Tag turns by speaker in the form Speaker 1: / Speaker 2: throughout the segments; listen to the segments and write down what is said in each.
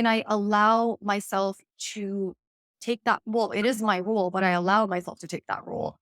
Speaker 1: And I allow myself to take that. Well, it is my role, but I allow myself to take that role.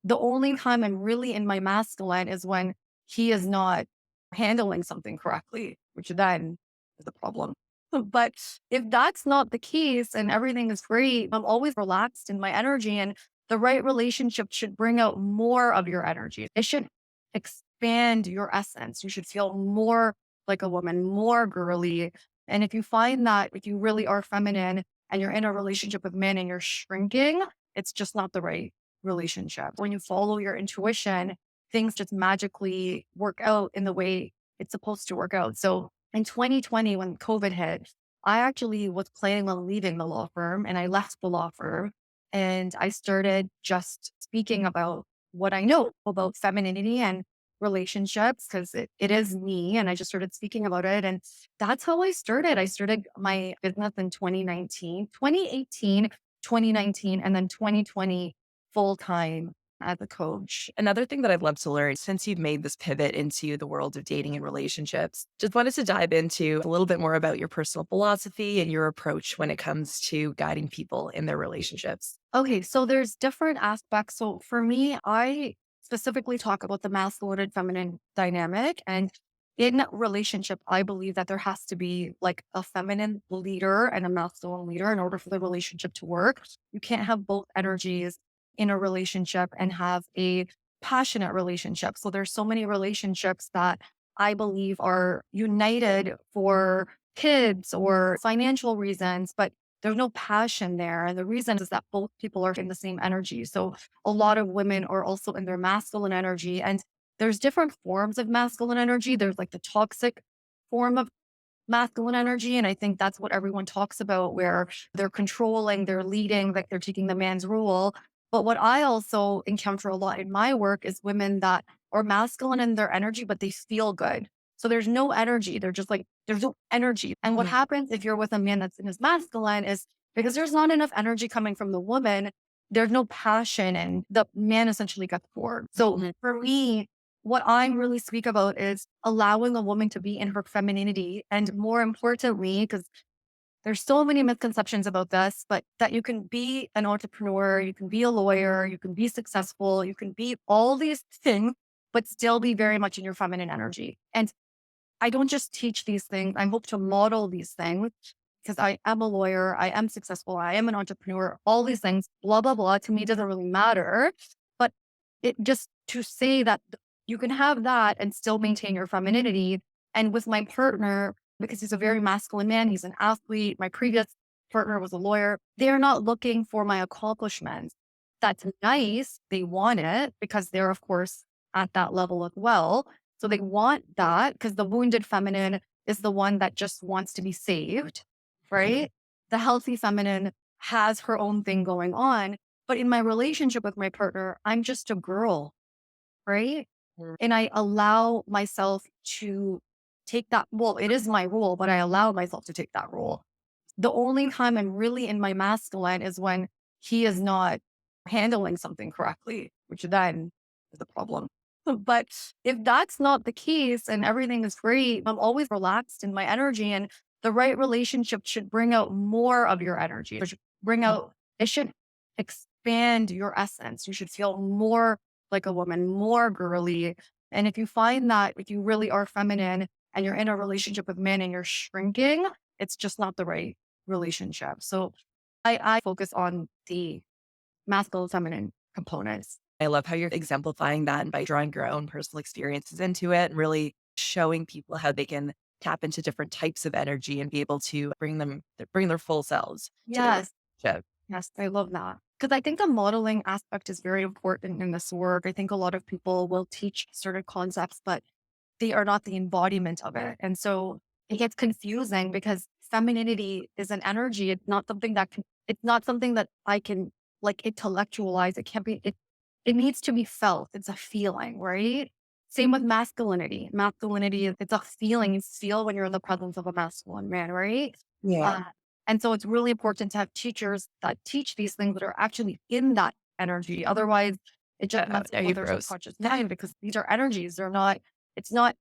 Speaker 1: The only time I'm really in my masculine is when he is not handling something correctly, which then is a problem. But if that's not the case and everything is great, I'm always relaxed in my energy, and the right relationship should bring out more of your energy. It should expand your essence. You should feel more like a woman, more girly. And if you find that if you really are feminine and you're in a relationship with men and you're shrinking, it's just not the right relationship. When you follow your intuition, things just magically work out in the way it's supposed to work out. So in 2020, when COVID hit, I actually was planning on leaving the law firm, and I left the law firm and I started just speaking about what I know about femininity and relationships because it is me. And I just started speaking about it. And that's how I started. I started my business in 2019, 2018, 2019, and then 2020 full time as a coach.
Speaker 2: Another thing that I'd love to learn since you've made this pivot into the world of dating and relationships, just wanted to dive into a little bit more about your personal philosophy and your approach when it comes to guiding people in their relationships.
Speaker 1: Okay, so there's different aspects. So for me, I specifically talk about the masculine and feminine dynamic. And in relationship, I believe that there has to be like a feminine leader and a masculine leader in order for the relationship to work. You can't have both energies in a relationship and have a passionate relationship. So there's so many relationships that I believe are united for kids or financial reasons, but there's no passion there. And the reason is that both people are in the same energy. So a lot of women are also in their masculine energy. And there's different forms of masculine energy. There's like the toxic form of masculine energy. And I think that's what everyone talks about, where they're controlling, they're leading, like they're taking the man's role. But what I also encounter a lot in my work is women that are masculine in their energy, but they feel good. So there's no energy. They're just like, there's no energy. And what
Speaker 2: Mhm.
Speaker 1: happens if you're with a man that's in his masculine is because there's not enough energy coming from the woman, there's no passion and the man essentially gets bored. So
Speaker 2: Mhm.
Speaker 1: for me, what I really speak about is allowing a woman to be in her femininity. And more importantly, because there's so many misconceptions about this, but that you can be an entrepreneur, you can be a lawyer, you can be successful, you can be all these things, but still be very much in your feminine energy. And I don't just teach these things, I hope to model these things because I am a lawyer, I am successful, I am an entrepreneur, all these things, blah, blah, blah. To me, doesn't really matter. But it just to say that you can have that and still maintain your femininity. And with my partner, because he's a very masculine man, he's an athlete. My previous partner was a lawyer. They're not looking for my accomplishments. That's nice. They want it because they're, of course, at that level as well. So they want that because the wounded feminine is the one that just wants to be saved, right? The healthy feminine has her own thing going on. But in my relationship with my partner, I'm just a girl, right?
Speaker 2: Mhm.
Speaker 1: And I allow myself to take that. Well, it is my role, but I allow myself to take that role. The only time I'm really in my masculine is when he is not handling something correctly, which then is a problem. But if that's not the case and everything is great, I'm always relaxed in my energy, and the right relationship should bring out more of your energy. It should bring out, it should expand your essence. You should feel more like a woman, more girly. And if you find that if you really are feminine and you're in a relationship with men and you're shrinking, it's just not the right relationship. So I focus on the masculine feminine components.
Speaker 2: I love how you're exemplifying that and by drawing your own personal experiences into it and really showing people how they can tap into different types of energy and be able to bring their full selves to their
Speaker 1: Yes.
Speaker 2: relationship.
Speaker 1: Yes. I love that. Because I think the modeling aspect is very important in this work. I think a lot of people will teach certain concepts, but they are not the embodiment of it. And so it gets confusing because femininity is an energy. It's not something that I can like intellectualize. It can't be, it needs to be felt. It's a feeling, right? Same with masculinity. Masculinity, it's a feeling you feel when you're in the presence of a masculine man, right?
Speaker 2: Yeah.
Speaker 1: Uh, and so it's really important to have teachers that teach these things that are actually in that energy. Otherwise, it just messes
Speaker 2: Are you
Speaker 1: with their
Speaker 2: gross?
Speaker 1: subconscious mind because these are energies. They're not, it's not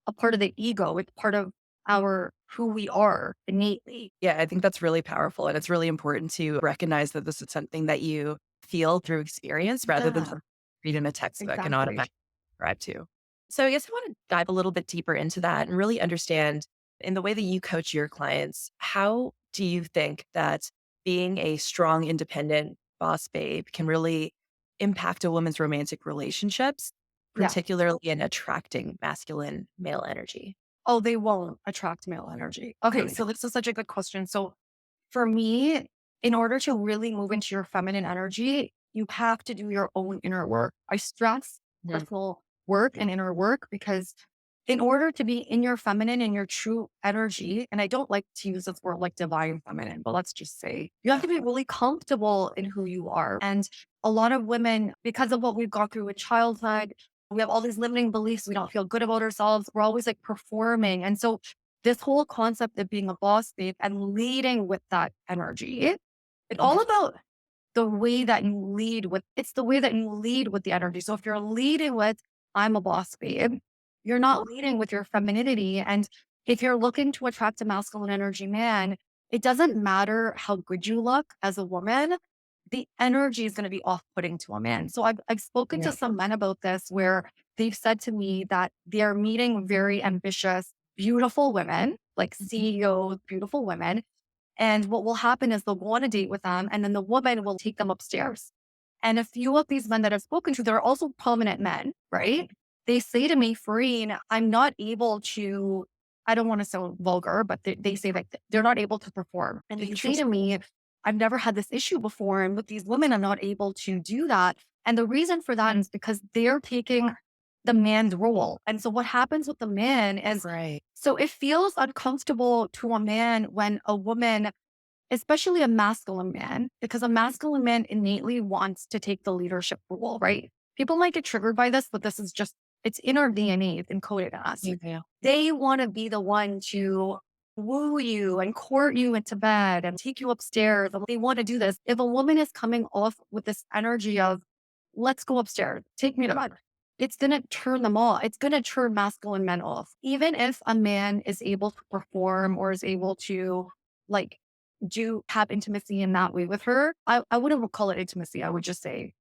Speaker 1: a part of the ego. It's part of our who we are innately.
Speaker 2: Yeah, I think that's really powerful. And it's really important to recognize that this is something that you feel through experience rather than
Speaker 1: Yeah,
Speaker 2: something read in a textbook and
Speaker 1: exactly.
Speaker 2: automatically subscribe to. So I guess I want to dive a little bit deeper into that and really understand in the way that you coach your clients, how do you think that being a strong, independent boss babe can really impact a woman's romantic relationships,
Speaker 1: Yeah.
Speaker 2: particularly in attracting masculine male energy?
Speaker 1: Oh, they won't attract male energy. Okay, so this is such a good question. So for me, in order to really move into your feminine energy, you have to do your own inner work. I stress
Speaker 2: Mhm.
Speaker 1: personal work and inner work because in order to be in your feminine and your true energy, and I don't like to use this word like divine feminine, but let's just say you have to be really comfortable in who you are. And a lot of women, because of what we've gone through in childhood, we have all these limiting beliefs. We don't feel good about ourselves. We're always like performing. And so this whole concept of being a boss babe and leading with that energy, it's all about the way that you lead with it's the way that you lead with the energy. So if you're leading with I'm a boss babe, you're not leading with your femininity. And if you're looking to attract a masculine energy man, it doesn't matter how good you look as a woman, the energy is going to be off-putting to a man. So I've spoken to
Speaker 2: Yeah.
Speaker 1: some men about this where they've said to me that they're meeting very ambitious, beautiful women, like CEOs, beautiful women, and what will happen is they'll go on a date with them and then the woman will take them upstairs. And a few of these men that I've spoken to, they're also prominent men, right? They say to me, Fareen, I'm not able to, I don't want to sound vulgar, but they say like they're not able to perform. And they say to me, I've never had this issue before. And with these women, I'm not able to do that. And the reason for that is because they're taking the man's role. And so what happens with the man is
Speaker 2: Right.
Speaker 1: so it feels uncomfortable to a man when a woman, especially a masculine man, because a masculine man innately wants to take the leadership role, right? People might get triggered by this, but this is just, it's in our DNA, it's encoded in us.
Speaker 2: Yeah.
Speaker 1: They want to be the one to woo you and court you into bed and take you upstairs. They want to do this. If a woman is coming off with this energy of, let's go upstairs, take me to bed, it's going to turn them off. It's going to turn masculine men off. Even if a man is able to perform or is able to like do have intimacy in that way with her, I wouldn't call it intimacy. I would just say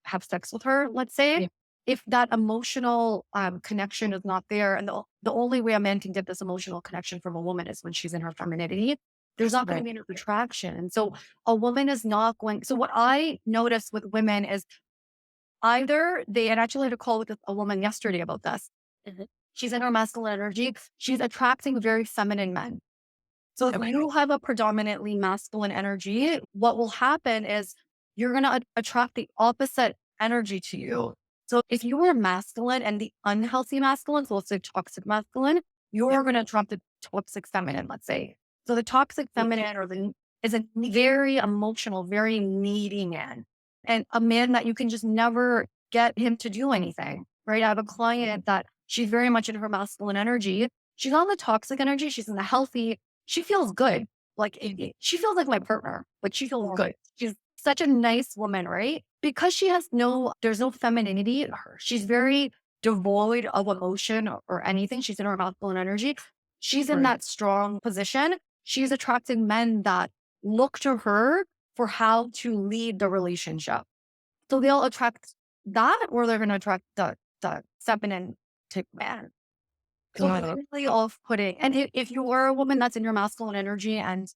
Speaker 1: have sex with her, let's say.
Speaker 2: Yeah.
Speaker 1: If that emotional connection is not there, and the only way a man can get this emotional connection from a woman is when she's in her femininity, there's not going to
Speaker 2: Right.
Speaker 1: be any attraction. And so a woman is not going. So what I notice with women is either they, and I actually had a call with a woman yesterday about this.
Speaker 2: Mhm.
Speaker 1: She's in her masculine energy. She's attracting very feminine men. So if
Speaker 2: Okay.
Speaker 1: you have a predominantly masculine energy, what will happen is you're going to attract the opposite energy to you. So if you are masculine and the unhealthy masculine, so let's say toxic masculine,
Speaker 2: Yeah.
Speaker 1: you're going to attract the toxic feminine, let's say. So the toxic feminine is a very emotional, very needy man and a man that you can just never get him to do anything, right? I have a client that she's very much in her masculine energy. She's on the toxic energy. She's in the healthy, she feels good. Like she feels like my partner. Like she feels good. She's such a nice woman, right? Because she has there's no femininity in her. She's very devoid of emotion or anything. She's in her masculine energy. She's in
Speaker 2: Right.
Speaker 1: that strong position. She's attracting men that look to her for how to lead the relationship. So they'll attract that, or they're going to attract the feminine type man. So
Speaker 2: Got
Speaker 1: it's
Speaker 2: it.
Speaker 1: really off-putting. And if you are a woman that's in your masculine energy, and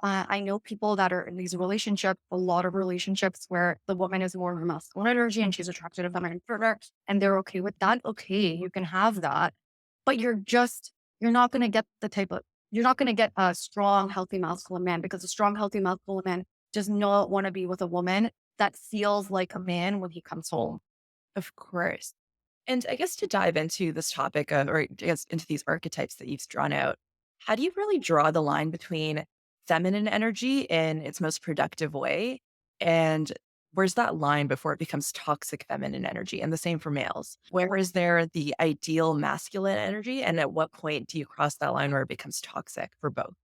Speaker 1: I know people that are in these relationships, a lot of relationships where the woman is more in her masculine energy and she's attracted to a feminine partner, and they're okay with that. Okay, you can have that, but you're not going to get you're not going to get a strong, healthy masculine man because a strong, healthy masculine man does not want to be with a woman that feels like a man when he comes home.
Speaker 2: Of course. And I guess to dive into this topic of, or I guess into these archetypes that you've drawn out, how do you really draw the line between feminine energy in its most productive way? And where's that line before it becomes toxic feminine energy? And the same for males. Where is there the ideal masculine energy? And at what point do you cross that line where it becomes toxic for both?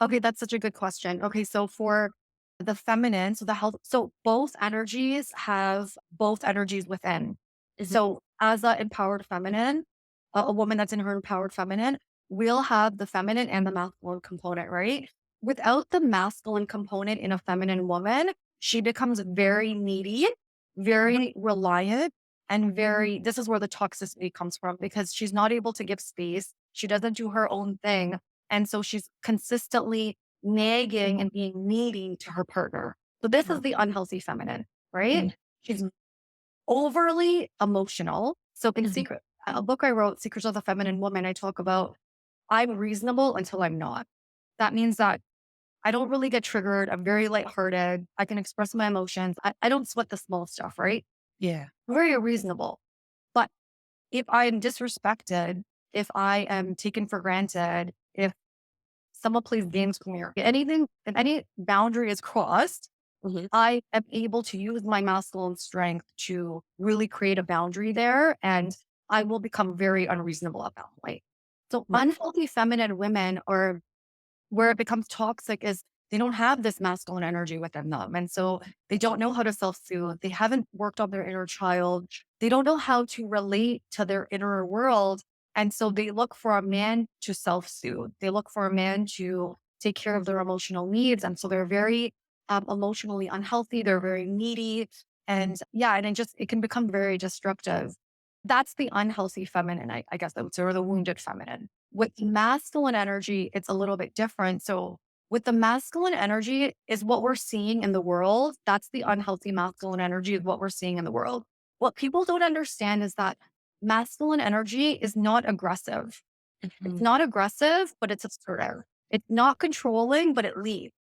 Speaker 1: Okay, that's such a good question. Okay, so for the feminine, so the health, so both energies have both energies within.
Speaker 2: Mhm.
Speaker 1: So as a empowered feminine, a woman that's in her empowered feminine, we'll have the feminine and the masculine component, right? Without the masculine component in a feminine woman, she becomes very needy, very reliant, and this is where the toxicity comes from because she's not able to give space. She doesn't do her own thing. And so she's consistently nagging and being needy to her partner. So this is the unhealthy feminine, right?
Speaker 2: Mhm.
Speaker 1: She's overly emotional. So in
Speaker 2: Mhm.
Speaker 1: secret, a book I wrote, Secrets of the Feminine Woman, I talk about I'm reasonable until I'm not. That means that I don't really get triggered. I'm very lighthearted. I can express my emotions. I don't sweat the small stuff, right?
Speaker 2: Yeah.
Speaker 1: Very reasonable. But if I'm disrespected, if I am taken for granted, if someone plays games with me or anything, if any boundary is crossed,
Speaker 2: Mhm.
Speaker 1: I am able to use my masculine strength to really create a boundary there. And I will become very unreasonable at that point. So
Speaker 2: Right.
Speaker 1: unhealthy feminine women or where it becomes toxic is they don't have this masculine energy within them. And so they don't know how to self soothe. They haven't worked on their inner child. They don't know how to relate to their inner world. And so they look for a man to self soothe. They look for a man to take care of their emotional needs. And so they're very emotionally unhealthy. They're very needy. And yeah, and it can become very destructive. That's the unhealthy feminine, I guess I would say, or the wounded feminine. With masculine energy, it's a little bit different. So, with the masculine energy, is what we're seeing in the world. That's the unhealthy masculine energy, is what we're seeing in the world. What people don't understand is that masculine energy is not aggressive. It's
Speaker 2: Mhm.
Speaker 1: not aggressive, but it's assertive. It's not controlling, but it leads.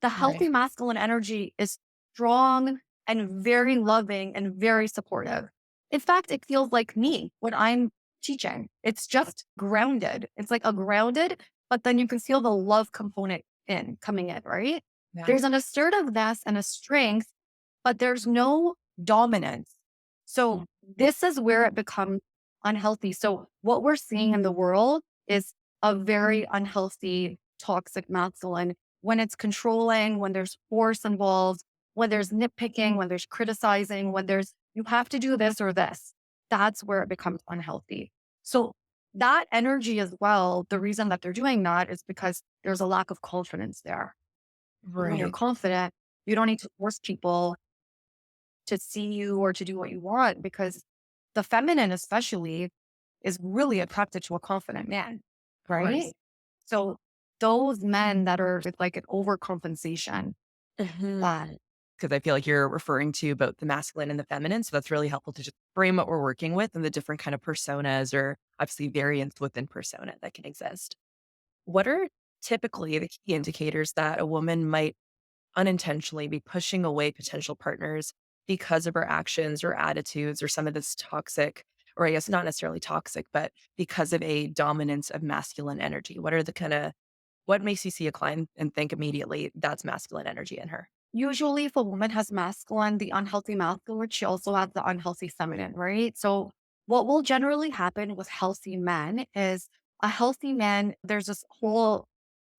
Speaker 1: The healthy
Speaker 2: Right.
Speaker 1: masculine energy is strong and very loving and very supportive. In fact, it feels like me when I'm teaching. It's just grounded. It's like a grounded, but then you can feel the love component coming in, right?
Speaker 2: Yeah.
Speaker 1: There's an assertiveness and a strength, but there's no dominance. So
Speaker 2: Mhm.
Speaker 1: this is where it becomes unhealthy. So what we're seeing in the world is a very unhealthy, toxic masculine when it's controlling, when there's force involved, when there's nitpicking, when there's criticizing, when there's, you have to do this or this, that's where it becomes unhealthy. So, that energy as well, the reason that they're doing that is because there's a lack of confidence there. When you're
Speaker 2: Right.
Speaker 1: confident, you don't need to force people to see you or to do what you want because the feminine, especially, is really attracted to a confident man,
Speaker 2: Of
Speaker 1: right?
Speaker 2: course.
Speaker 1: So those men that are with like an overcompensation, that
Speaker 2: Mhm. 'Cause I feel like you're referring to both the masculine and the feminine, so that's really helpful to just frame what we're working with and the different kind of personas or obviously variants within persona that can exist. What are typically the key indicators that a woman might unintentionally be pushing away potential partners because of her actions or attitudes or some of this toxic, or I guess not necessarily toxic, but because of a dominance of masculine energy? What are the kind of what makes you see a client and think immediately that's masculine energy in her?
Speaker 1: usually if a woman has masculine, the unhealthy masculine, she also has the unhealthy feminine, right? So what will generally happen with healthy men is a healthy man, there's this whole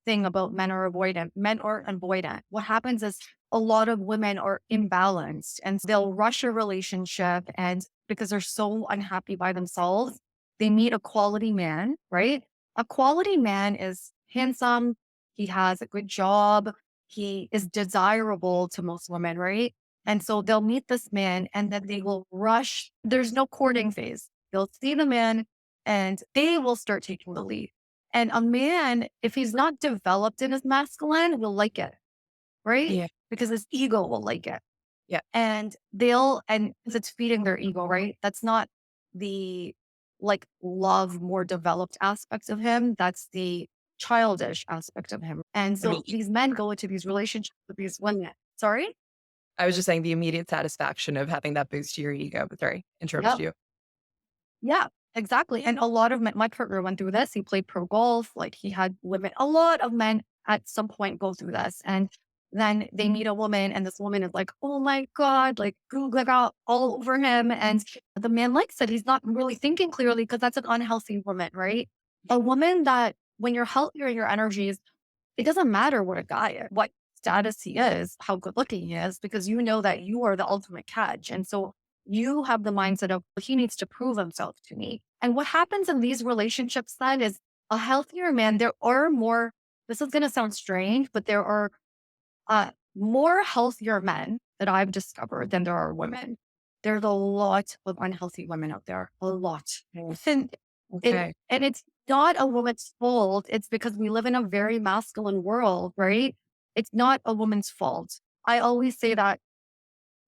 Speaker 1: thing about men are avoidant. Men aren't avoidant. What happens is a lot of women are imbalanced and they'll rush a relationship and because they're so unhappy by themselves, they meet a quality man, right? A quality man is handsome, he has a good job, he is desirable to most women, right? And so they'll meet this man and then they will rush. There's no courting phase. They'll see the man and they will start taking the lead. And a man, if he's not developed in his masculine, will like it, right?
Speaker 2: Yeah.
Speaker 1: Because his ego will like it.
Speaker 2: Yeah.
Speaker 1: And 'cause it's feeding their ego, right? That's not the like love, more developed aspects of him. That's the childish aspect of him. And
Speaker 2: I mean,
Speaker 1: so these men go into these relationships with these women. Sorry?
Speaker 2: I was just saying the immediate satisfaction of having that boost to your ego, but sorry, interrupted
Speaker 1: Yep.
Speaker 2: you.
Speaker 1: Yeah, exactly. And a lot of my partner went through this. He played pro golf. Like he had women, a lot of men at some point go through this. And then they meet a woman, and this woman is like, oh my God, like Google out all over him. And the man likes it. He's not really thinking clearly because that's an unhealthy woman, right? A woman that when you're healthier in your energies, it doesn't matter what a guy is, what status he is, how good looking he is, because you know that you are the ultimate catch. And so you have the mindset of he needs to prove himself to me. And what happens in these relationships then is A healthier man, there are more, this is going to sound strange, but there are more healthier men that I've discovered than there are women. There's a lot of unhealthy women out there, a lot. And
Speaker 2: Okay.
Speaker 1: it's not a woman's fault. It's because we live in a very masculine world, right? It's not a woman's fault. I always say that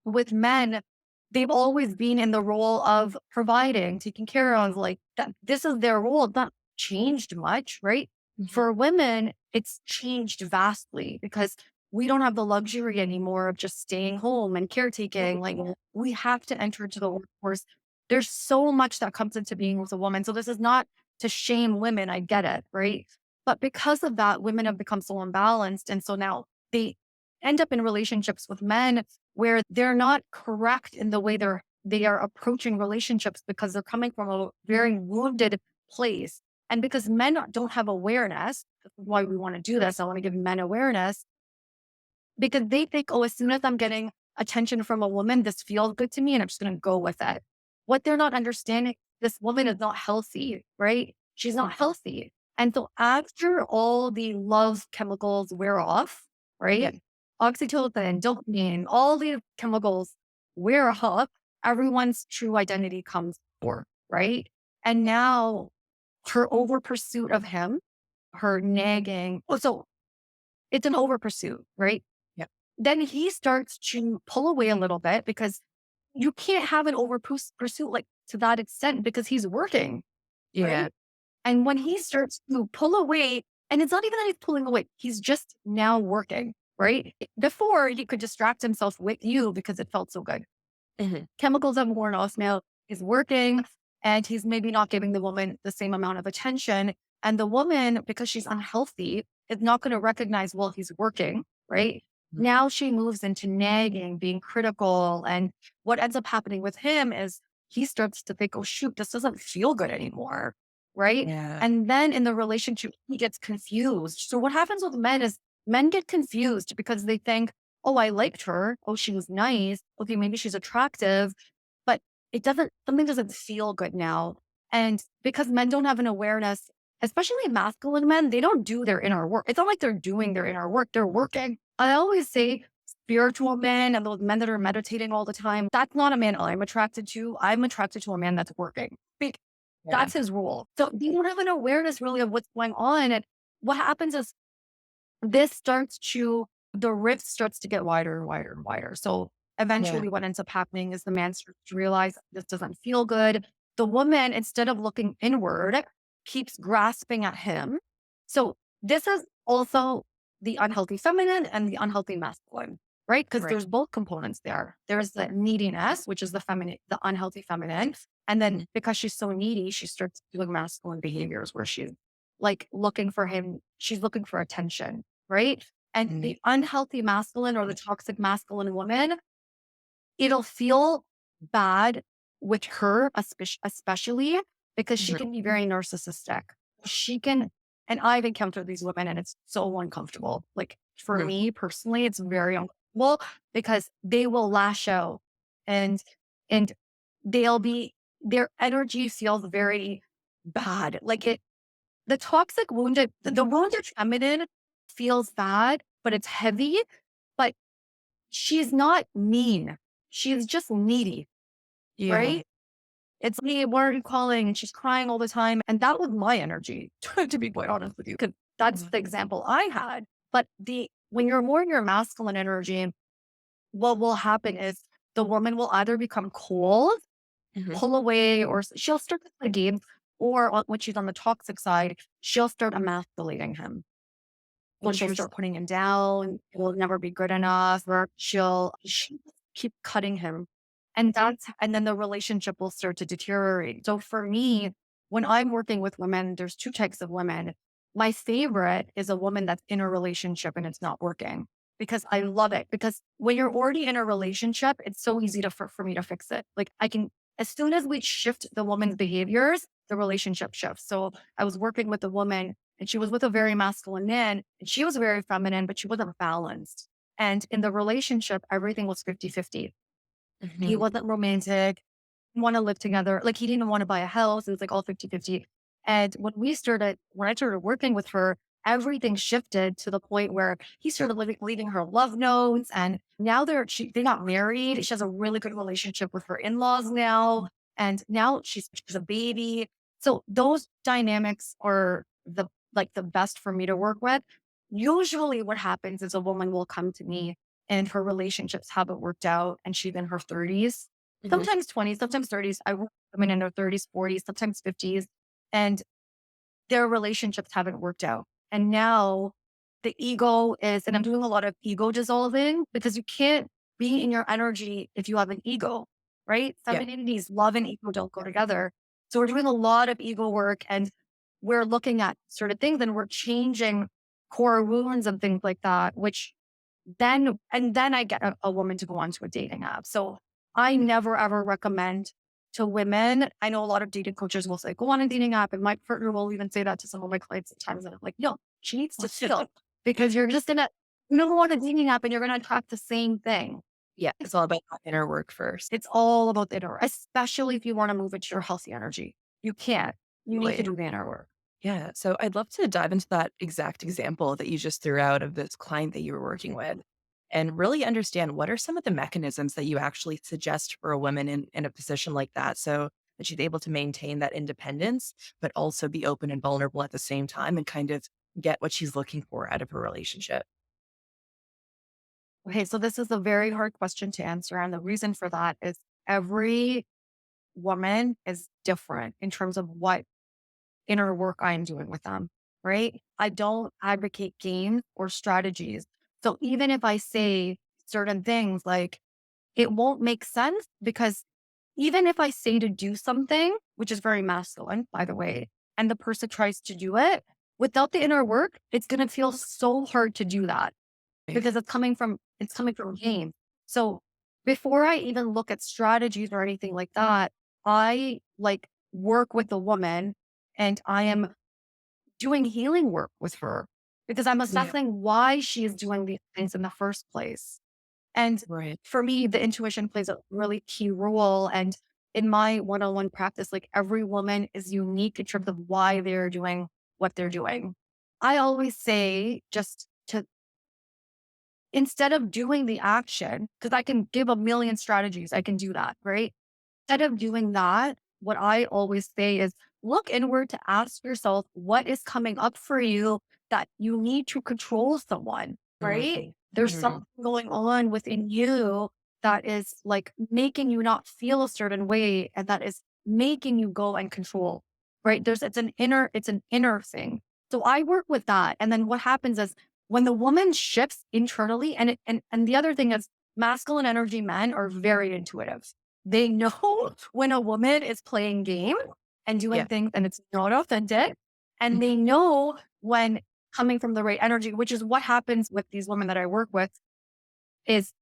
Speaker 1: with men, they've always been in the role of providing, taking care of, like that. This is their role. It's not changed much, right?
Speaker 2: Mhm.
Speaker 1: For women, it's changed vastly because we don't have the luxury anymore of just staying home and caretaking. Like we have to enter into the workforce. There's so much that comes into being with a woman. So this is not to shame women. I get it, right? But because of that, women have become so imbalanced. And so now they end up in relationships with men where they're not correct in the way they are approaching relationships because they're coming from a very wounded place. And because men don't have awareness, that's why we want to do this. I want to give men awareness because they think, oh, as soon as I'm getting attention from a woman, this feels good to me and I'm just going to go with it. What they're not understanding, this woman is not healthy, right? She's not healthy. And so after all the love chemicals wear off,
Speaker 2: Yeah.
Speaker 1: right? Oxytocin, dopamine, all the chemicals wear off, everyone's true identity comes forth, right? And now her over pursuit of him, her nagging. Oh, so it's an over pursuit, right?
Speaker 2: Yeah.
Speaker 1: Then he starts to pull away a little bit because you can't have an over pursuit like to that extent because he's working,
Speaker 2: Yeah.
Speaker 1: right? And when he starts to pull away, and it's not even that he's pulling away, he's just now working, right? Before he could distract himself with you because it felt so good.
Speaker 2: Mhm.
Speaker 1: Chemicals have worn off now. He's working and he's maybe not giving the woman the same amount of attention. And the woman, because she's unhealthy, is not going to recognize, well, he's working, right?
Speaker 2: Mhm.
Speaker 1: Now she moves into nagging, being critical. And what ends up happening with him is he starts to think, oh, shoot, this doesn't feel good anymore, right?
Speaker 2: Yeah.
Speaker 1: And then in the relationship, he gets confused. So what happens with men is men get confused because they think, oh, I liked her. Oh, she was nice. Okay, maybe she's attractive, but something doesn't feel good now. And because men don't have an awareness, especially masculine men, they don't do their inner work. It's not like they're doing their inner work, they're working. I always say spiritual men and those men that are meditating all the time, that's not a man I'm attracted to. I'm attracted to a man that's working.
Speaker 2: Yeah.
Speaker 1: That's his rule. So you don't have an awareness really of what's going on. And what happens is this starts to the rift starts to get wider and wider and wider. So
Speaker 2: Yeah.
Speaker 1: eventually what ends up happening is the man starts to realize this doesn't feel good. The woman, instead of looking inward, keeps grasping at him. So this is also the unhealthy feminine and the unhealthy masculine, right? Because
Speaker 2: Right.
Speaker 1: there's both components there. There's the neediness, which is the feminine, the unhealthy feminine. And then because she's so needy, she starts doing masculine behaviors where she's like looking for him, she's looking for attention, right? And
Speaker 2: Mhm.
Speaker 1: the unhealthy masculine or the toxic masculine woman, it'll feel bad with her, especially because she
Speaker 2: Mhm.
Speaker 1: can be very narcissistic. She can, and I've encountered these women and it's so uncomfortable. Like for
Speaker 2: Mhm.
Speaker 1: me personally, it's very uncomfortable because they will lash out and, and they'll be, their energy feels very bad. Like the toxic wounded, the wounded feminine feels bad, but it's heavy, but she's not mean. She's just needy,
Speaker 2: Yeah.
Speaker 1: right? It's me, why are you calling? And she's crying all the time. And that was my energy, to be quite honest with you, because that's
Speaker 2: Mhm.
Speaker 1: the example I had. But when you're more in your masculine energy, what will happen is the woman will either become cold,
Speaker 2: Mhm.
Speaker 1: pull away, or she'll start to play games, or when she's on the toxic side, she'll start emasculating him. So she'll start
Speaker 2: Interesting.
Speaker 1: putting him down. It will never be good enough. Or she'll keep cutting him. And then the relationship will start to deteriorate. So for me, when I'm working with women, there's two types of women. My favorite is a woman that's in a relationship and it's not working because I love it. Because when you're already in a relationship, it's so easy for me to fix it. Like I can, as soon as we shift the woman's behaviors, the relationship shifts. So I was working with a woman and she was with a very masculine man and she was very feminine, but she wasn't balanced. And in the relationship, everything was 50-50. He
Speaker 2: Mhm.
Speaker 1: wasn't romantic, want to live together. Like he didn't want to buy a house. It was like all 50-50. And when I started working with her, everything shifted to the point where he started leaving her love notes. And now they got married. She has a really good relationship with her in-laws now. And now she's a baby. So those dynamics are the best for me to work with. Usually what happens is a woman will come to me and her relationships haven't worked out and she's in her 30s,
Speaker 2: Mhm.
Speaker 1: sometimes 20s, sometimes 30s. I work with women in their 30s, 40s, sometimes 50s. And their relationships haven't worked out. And now the ego is, and I'm doing a lot of ego dissolving because you can't be in your energy if you have an ego, right?
Speaker 2: Yeah.
Speaker 1: Feminity's love and ego don't go together. So we're doing a lot of ego work and we're looking at certain things and we're changing core wounds and things like that, which then I get a woman to go onto a dating app. So I never ever recommend to women. I know a lot of dating coaches will say, go on a dating app. And my partner will even say that to some of my clients at times. And I'm like, no, she needs to feel because you're gonna go on a dating app and you're gonna attract the same thing.
Speaker 2: Yeah, it's all about that inner work first.
Speaker 1: It's all about the inner, especially if you want to move into your healthy energy. You can't. You need to
Speaker 2: Really.
Speaker 1: do the inner work.
Speaker 2: Yeah. So I'd love to dive into that exact example that you just threw out of this client that you were working with and really understand what are some of the mechanisms that you actually suggest for a woman in a position like that so that she's able to maintain that independence, but also be open and vulnerable at the same time and kind of get what she's looking for out of her relationship.
Speaker 1: Okay, so this is a very hard question to answer. And the reason for that is every woman is different in terms of what inner work I'm doing with them, right? I don't advocate games or strategies. So even if I say certain things, like it won't make sense because even if I say to do something, which is very masculine, by the way, and the person tries to do it without the inner work, it's going to feel so hard to do that
Speaker 2: Right?
Speaker 1: because it's coming from game. So before I even look at strategies or anything like that, I like work with the woman and I am doing healing work with her because I'm
Speaker 2: Yeah.
Speaker 1: assessing why she is doing these things in the first place. And
Speaker 2: Right.
Speaker 1: for me, the intuition plays a really key role. And in my one on one practice, like every woman is unique in terms of why they're doing what they're doing. I always say just to instead of doing the action, because I can give a million strategies, I can do that, right? Instead of doing that, what I always say is look inward to ask yourself what is coming up for you that you need to control someone, right? There's
Speaker 2: Mhm.
Speaker 1: something going on within you that is like making you not feel a certain way and that is making you go and control, right? It's an inner thing. So I work with that. And then what happens is when the woman shifts internally, and the other thing is masculine energy men are very intuitive. They know when a woman is playing game and doing
Speaker 2: Yeah.
Speaker 1: things and it's not authentic.
Speaker 2: Mhm.
Speaker 1: And they know when coming from the right energy, which is what happens with these women that I work with, is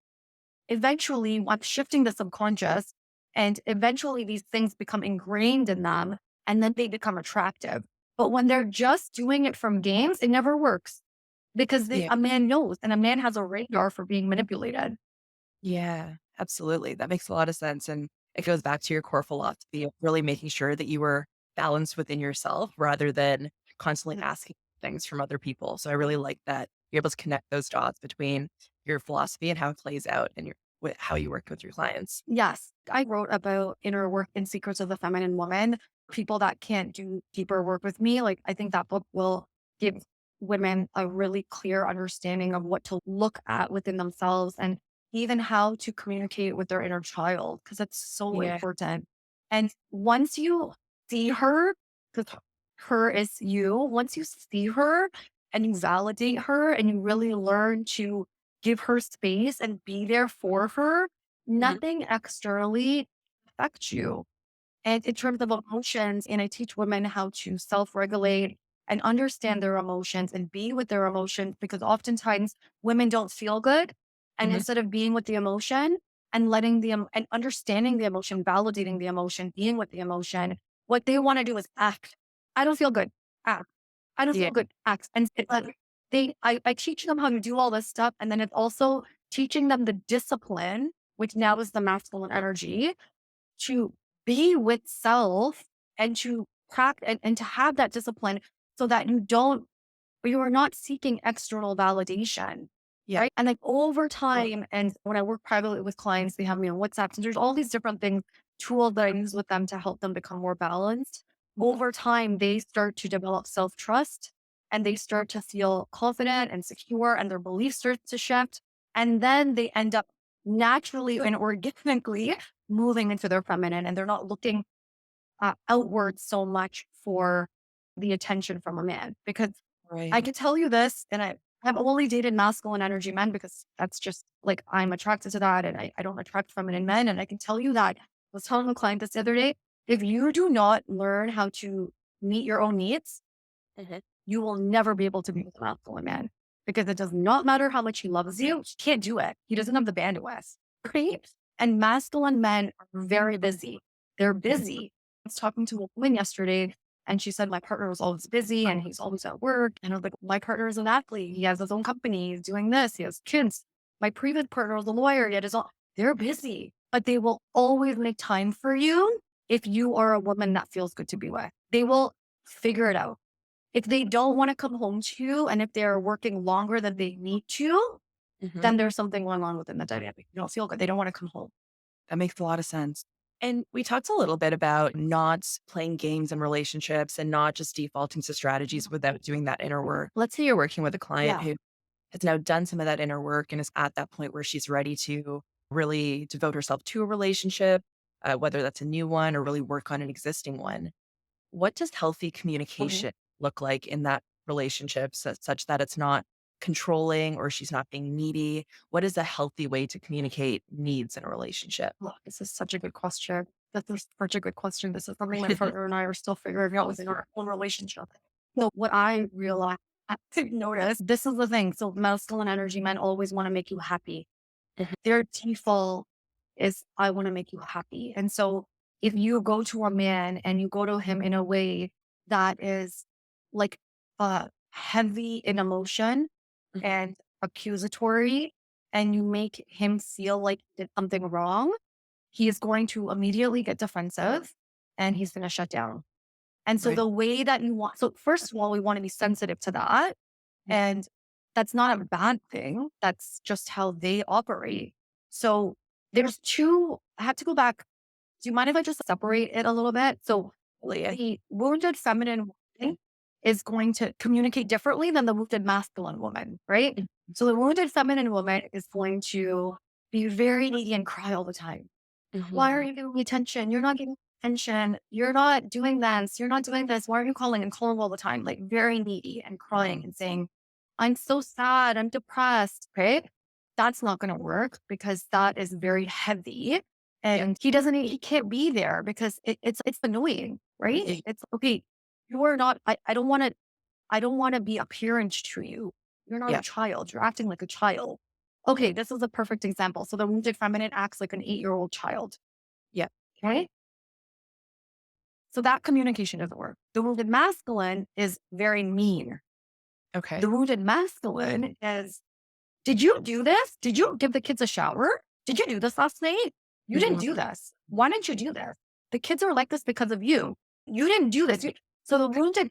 Speaker 1: eventually I'm shifting the subconscious and eventually these things become ingrained in them and then they become attractive. But when they're just doing it from games, it never works because
Speaker 2: Yeah.
Speaker 1: a man knows and a man has a radar for being manipulated.
Speaker 2: Yeah, absolutely. That makes a lot of sense. And it goes back to your core philosophy of really making sure that you were balanced within yourself rather than constantly asking things from other people. So I really like that you're able to connect those dots between your philosophy and how it plays out and how you work with your clients.
Speaker 1: Yes, I wrote about inner work and secrets of the feminine woman. People that can't do deeper work with me, like I think that book will give women a really clear understanding of what to look at within themselves and even how to communicate with their inner child because it's so
Speaker 2: Yeah.
Speaker 1: important. And once you see her, because her is you, once you see her and you validate her and you really learn to give her space and be there for her,
Speaker 2: Mhm.
Speaker 1: nothing externally affects you. And in terms of emotions, and I teach women how to self regulate and understand their emotions and be with their emotions because oftentimes women don't feel good. And
Speaker 2: Mhm.
Speaker 1: instead of being with the emotion and letting and understanding the emotion, validating the emotion, being with the emotion, what they want to do is act. I don't feel good. Act. I don't
Speaker 2: Yeah.
Speaker 1: feel good. Act. And it's like I teach them how to do all this stuff. And then it's also teaching them the discipline, which now is the masculine energy, to be with self and to practice and to have that discipline so that you are not seeking external validation.
Speaker 2: Yeah.
Speaker 1: Right. And like over time, and when I work privately with clients, they have me on WhatsApp. So there's all these different things, tools that I use with them to help them become more balanced. Over time, they start to develop self trust and they start to feel confident and secure, and their belief starts to shift. And then they end up naturally and organically moving into their feminine, and they're not looking outward so much for the attention from a man. Because
Speaker 2: Right.
Speaker 1: I can tell you this, and I've only dated masculine energy men because that's just like I'm attracted to that, and I don't attract feminine men. And I can tell you that I was telling a client this the other day, if you do not learn how to meet your own needs,
Speaker 2: Mhm.
Speaker 1: you will never be able to be with a masculine man because it does not matter how much he loves you. He can't do it. He doesn't have the bandwidth. Right? And masculine men are very busy. They're busy. I was talking to a woman yesterday and she said, my partner was always busy and he's always at work. And I was like, my partner is an athlete. He has his own company. He's doing this. He has kids. My previous partner was a lawyer. Yet is all they're busy, but they will always make time for you if you are a woman that feels good to be with. They will figure it out. If they don't want to come home to you and if they're working longer than they need to,
Speaker 2: Mhm.
Speaker 1: then there's something going on within the dynamic. You don't feel good. They don't want to come home.
Speaker 2: That makes a lot of sense. And we talked a little bit about not playing games in relationships and not just defaulting to strategies without doing that inner work. Let's say you're working with a client
Speaker 1: Yeah.
Speaker 2: who has now done some of that inner work and is at that point where she's ready to really devote herself to a relationship, whether that's a new one or really work on an existing one. What does healthy
Speaker 1: Mhm.
Speaker 2: communication look like in that relationship such that it's not controlling or she's not being needy? What is a healthy way to communicate needs in a relationship?
Speaker 1: Look, this is such a good question. This is such a good question. This is something my partner and I are still figuring out within our own relationship. So what I realized, I notice, this is the thing. So masculine energy men always want to make you happy.
Speaker 2: Mhm.
Speaker 1: Their default is I want to make you happy. And so if you go to a man and you go to him in a way that is like heavy in emotion
Speaker 2: Mhm.
Speaker 1: and accusatory, and you make him feel like he did something wrong, he is going to immediately get defensive and he's going to shut down. And so
Speaker 2: Right.
Speaker 1: the way that you want, so first of all, we want to be sensitive to that.
Speaker 2: Yeah.
Speaker 1: And that's not a bad thing. That's just how they operate. So there's two, I have to go back. Do you mind if I just separate it a little bit? So
Speaker 2: Totally.
Speaker 1: the wounded feminine woman is going to communicate differently than the wounded masculine woman, right? So the wounded feminine woman is going to be very needy and cry all the time. Why are
Speaker 2: Mhm.
Speaker 1: you giving me attention? You're not giving attention. You're not doing this. You're not doing this. Why are you calling and calling all the time? Like very needy and crying and saying, I'm so sad. I'm depressed. Right? That's not going to work because that is very heavy.
Speaker 2: Yeah.
Speaker 1: And he can't be there because it's annoying, right?
Speaker 2: Yeah.
Speaker 1: It's okay. You are not, I don't want to be a parent to you. You're not a
Speaker 2: Yeah.
Speaker 1: child. You're acting like a child. Okay, this is a perfect example. So the wounded feminine acts like an 8-year-old child.
Speaker 2: Yeah.
Speaker 1: Okay. So that communication doesn't work. The wounded masculine is very mean.
Speaker 2: Okay.
Speaker 1: The wounded masculine is, did you do this? Did you give the kids a shower? Did you do this last night? You didn't
Speaker 2: Mhm.
Speaker 1: do this. Why didn't you do this? The kids are like this because of you. You didn't do this. So the wounded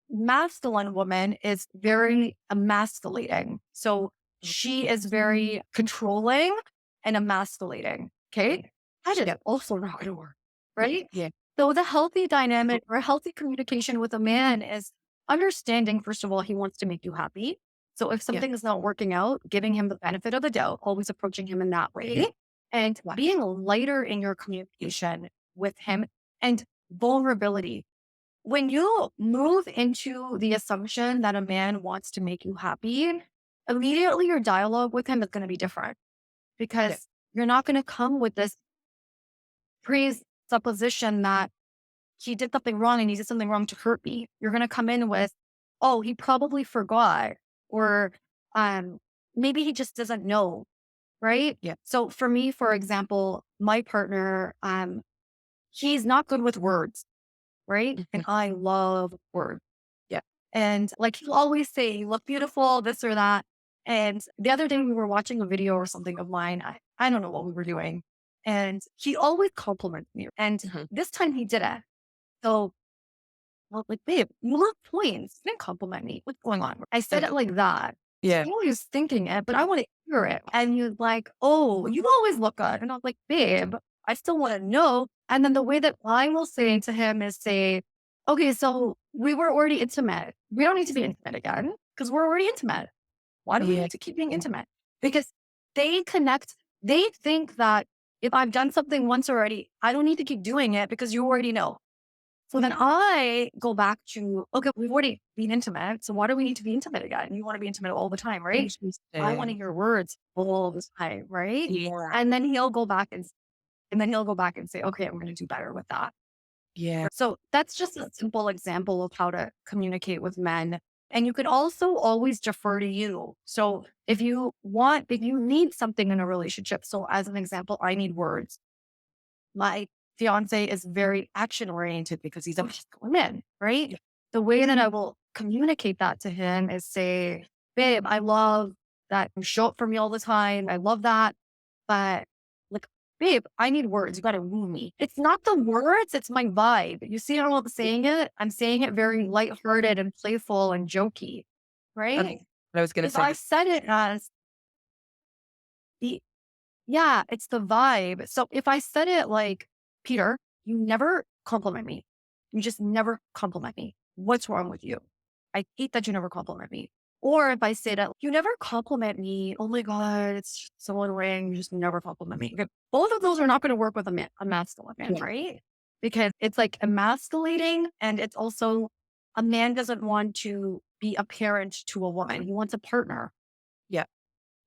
Speaker 1: masculine woman is very emasculating. So she is very controlling and emasculating. Okay. That is
Speaker 2: Yeah.
Speaker 1: also not going to work. Right.
Speaker 2: Yeah.
Speaker 1: So the healthy dynamic or healthy communication with a man is understanding, first of all, he wants to make you happy. So if
Speaker 2: Yeah.
Speaker 1: something is not working out, giving him the benefit of the doubt, always approaching him in that way, and being lighter in your communication with him, and vulnerability. When you move into the assumption that a man wants to make you happy, immediately your dialogue with him is going to be different
Speaker 2: Yeah.
Speaker 1: because you're not going to come with this presupposition that he did something wrong and he did something wrong to hurt me. You're going to come in with, oh, he probably forgot, or um, maybe he just doesn't know, right?
Speaker 2: Yeah.
Speaker 1: So for me, for example, my partner, he's not good with words, right? And
Speaker 2: Mhm.
Speaker 1: I love words.
Speaker 2: Yeah.
Speaker 1: And like he'll always say, you look beautiful, this or that. And the other day we were watching a video or something of mine. I don't know what we were doing. And he always compliments me. And
Speaker 2: Mhm.
Speaker 1: this time he didn't. So well, like, babe, you look points. You didn't compliment me. What's going on? I said
Speaker 2: Okay.
Speaker 1: it like that.
Speaker 2: Yeah.
Speaker 1: She was thinking it, but I want to hear it. And you're like, oh, you always look good. And I was like, babe, I still want to know. And then the way that I will say to him is say, okay, so we were already intimate. We don't need to be intimate again because we're already intimate. Why do we
Speaker 2: Yeah.
Speaker 1: need to keep being intimate? Because they connect, they think that if I've done something once already, I don't need to keep doing it because you already know. So then I go back to, okay, we've already been intimate. So why do we need to be intimate again? You want to be intimate all the time, right? I want to
Speaker 2: Interesting.
Speaker 1: hear words all the time, right?
Speaker 2: Yeah.
Speaker 1: And then he'll go back and then he'll go back and say, okay, I'm going to do better with that.
Speaker 2: Yeah.
Speaker 1: So that's just a simple example of how to communicate with men. And you could also always defer to you. So if you need something in a relationship, so as an example, I need words. My fiance is very action oriented because he's a masculine man, right?
Speaker 2: Yeah.
Speaker 1: The way that I will communicate that to him is say, babe, I love that you show up for me all the time. I love that. But like, babe, I need words. You got to woo me. It's not the words, it's my vibe. You see how I'm saying it? I'm saying it very lighthearted and playful and jokey,
Speaker 2: That's
Speaker 1: right?
Speaker 2: what I was gonna
Speaker 1: If
Speaker 2: say.
Speaker 1: I said it as the yeah, it's the vibe. So if I said it like, Peter, you never compliment me. You just never compliment me. What's wrong with you? I hate that you never compliment me. Or if I say that you never compliment me, oh my God, it's just so annoying. You just never compliment me. Okay. Both of those are not going to work with a masculine man,
Speaker 2: Yeah.
Speaker 1: right? Because it's like emasculating and it's also a man doesn't want to be a parent to a woman. He wants a partner.
Speaker 2: Yeah.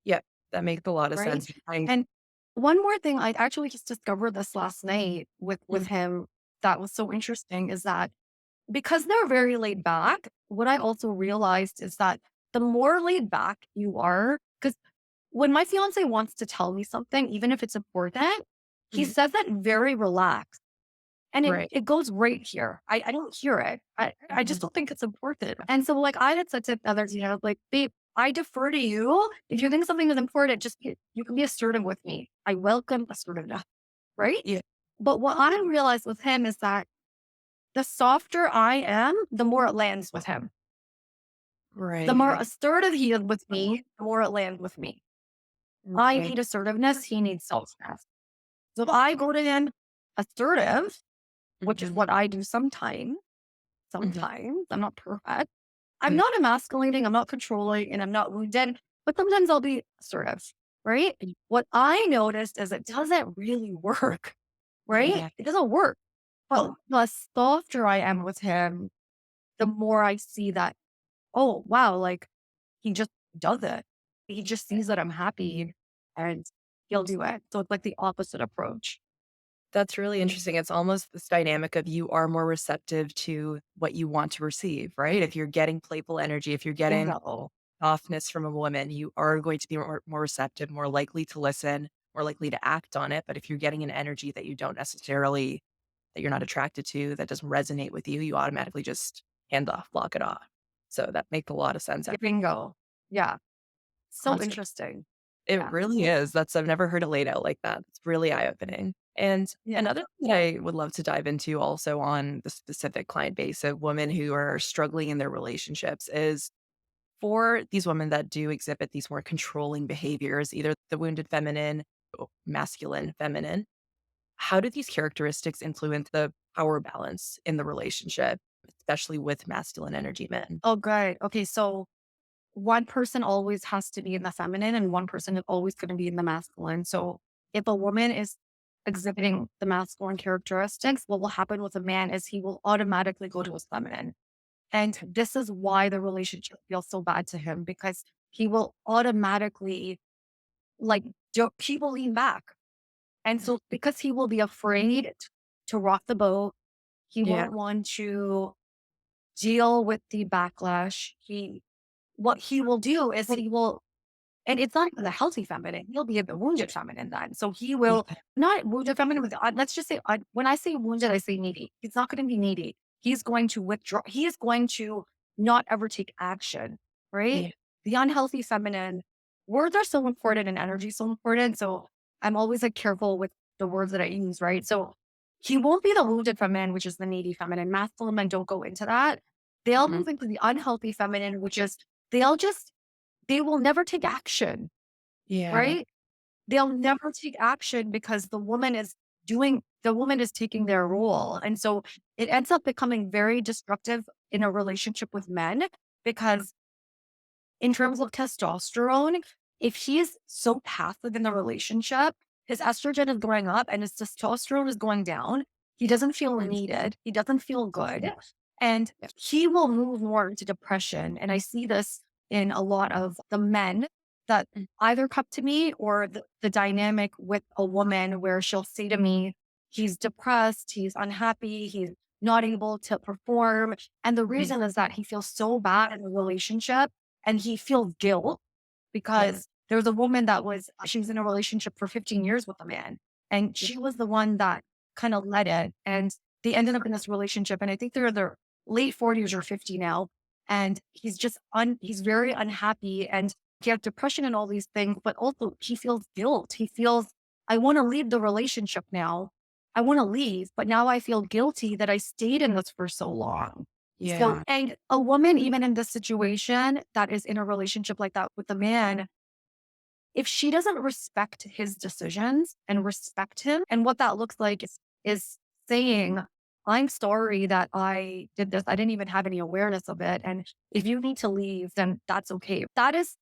Speaker 2: Yeah. That makes a lot of
Speaker 1: Right?
Speaker 2: sense. I
Speaker 1: And one more thing, I actually just discovered this last night with
Speaker 2: Mhm.
Speaker 1: him that was so interesting is that because they're very laid back, what I also realized is that the more laid back you are, because when my fiance wants to tell me something, even if it's important, he
Speaker 2: Mhm.
Speaker 1: says it very relaxed. And
Speaker 2: Right.
Speaker 1: it goes right here. I don't hear it. I just
Speaker 2: Mhm.
Speaker 1: don't think it's important. And so like I had said to others, like, babe, I defer to you. If you think something is important, you can be assertive with me. I welcome assertiveness, right?
Speaker 2: Yeah.
Speaker 1: But what I realized with him is that the softer I am, the more it lands with him. The more
Speaker 2: Right.
Speaker 1: assertive he is with me, the more it lands with me. I
Speaker 2: Right.
Speaker 1: need assertiveness. He needs softness. So if I go to him assertive, which is
Speaker 2: Mhm.
Speaker 1: what I do
Speaker 2: Mhm.
Speaker 1: sometimes, I'm not perfect. I'm
Speaker 2: Yeah.
Speaker 1: not emasculating, I'm not controlling, and I'm not wounded, but sometimes I'll be assertive, right? What I noticed is it doesn't really work, right?
Speaker 2: Yeah.
Speaker 1: It doesn't work. But the softer I am with him, the more I see that, oh, wow, like he just does it. He just sees that I'm happy and he'll do it. So it's like the opposite approach.
Speaker 2: That's really interesting. It's almost this dynamic of you are more receptive to what you want to receive, right? If you're getting playful energy, if you're getting
Speaker 1: Bingo.
Speaker 2: softness from a woman, you are going to be more receptive, more likely to listen, more likely to act on it. But if you're getting an energy that you don't necessarily, that you're not attracted to, that doesn't resonate with you, you automatically just hand off, block it off. So that makes a lot of sense.
Speaker 1: Bingo. Yeah. So
Speaker 2: Awesome.
Speaker 1: interesting.
Speaker 2: It
Speaker 1: Yeah.
Speaker 2: really is. I've never heard it laid out like that. It's really eye-opening. And
Speaker 1: Yeah.
Speaker 2: another thing that I would love to dive into also on the specific client base of women who are struggling in their relationships is for these women that do exhibit these more controlling behaviors, either the wounded feminine or masculine feminine, how do these characteristics influence the power balance in the relationship, especially with masculine energy men?
Speaker 1: Oh, good. Okay. So one person always has to be in the feminine and one person is always going to be in the masculine. So if a woman is exhibiting the masculine characteristics, what will happen with a man is he will automatically go to his feminine. And this is why the relationship feels so bad to him because he will automatically like people lean back. And so because he will be afraid to rock the boat, he
Speaker 2: Yeah.
Speaker 1: won't want to deal with the backlash. What he will do is he will and it's not the healthy feminine. He'll be the wounded feminine then. So he will
Speaker 2: Yeah.
Speaker 1: not wounded feminine. Let's just say when I say wounded, I say needy. He's not going to be needy. He's going to withdraw. He is going to not ever take action. Right.
Speaker 2: Yeah.
Speaker 1: The unhealthy feminine words are so important and energy is so important. So I'm always like careful with the words that I use. Right. So He won't be the wounded feminine, which is the needy feminine. Masculine men don't go into that. They'll
Speaker 2: Mhm.
Speaker 1: move into the unhealthy feminine, which is they'll just, they will never take action,
Speaker 2: Yeah.
Speaker 1: right? They'll never take action because the woman is taking their role. And so it ends up becoming very destructive in a relationship with men because in terms of testosterone, if he's so passive in the relationship, his estrogen is going up and his testosterone is going down. He doesn't feel needed. He doesn't feel good. And
Speaker 2: Yeah.
Speaker 1: he will move more into depression. And I see this in a lot of the men that either come to me or the dynamic with a woman where she'll say to me, he's depressed, he's unhappy, he's not able to perform. And the
Speaker 2: Mhm.
Speaker 1: reason is that he feels so bad in the relationship and he feels guilt
Speaker 2: Yeah.
Speaker 1: because there was a woman she was in a relationship for 15 years with a man and
Speaker 2: Yeah.
Speaker 1: she was the one that kind of led it. And they ended up in this relationship. And I think they're in their late 40s or 50 now. And he's very unhappy and he has depression and all these things, but also he feels guilt. He feels, I want to leave the relationship now. I want to leave, but now I feel guilty that I stayed in this for so long. So,
Speaker 2: Yeah.
Speaker 1: and a woman, even in this situation that is in a relationship like that with a man, if she doesn't respect his decisions and respect him, and what that looks like is saying, I'm sorry that I did this. I didn't even have any awareness of it. And if you need to leave, then that's okay. That is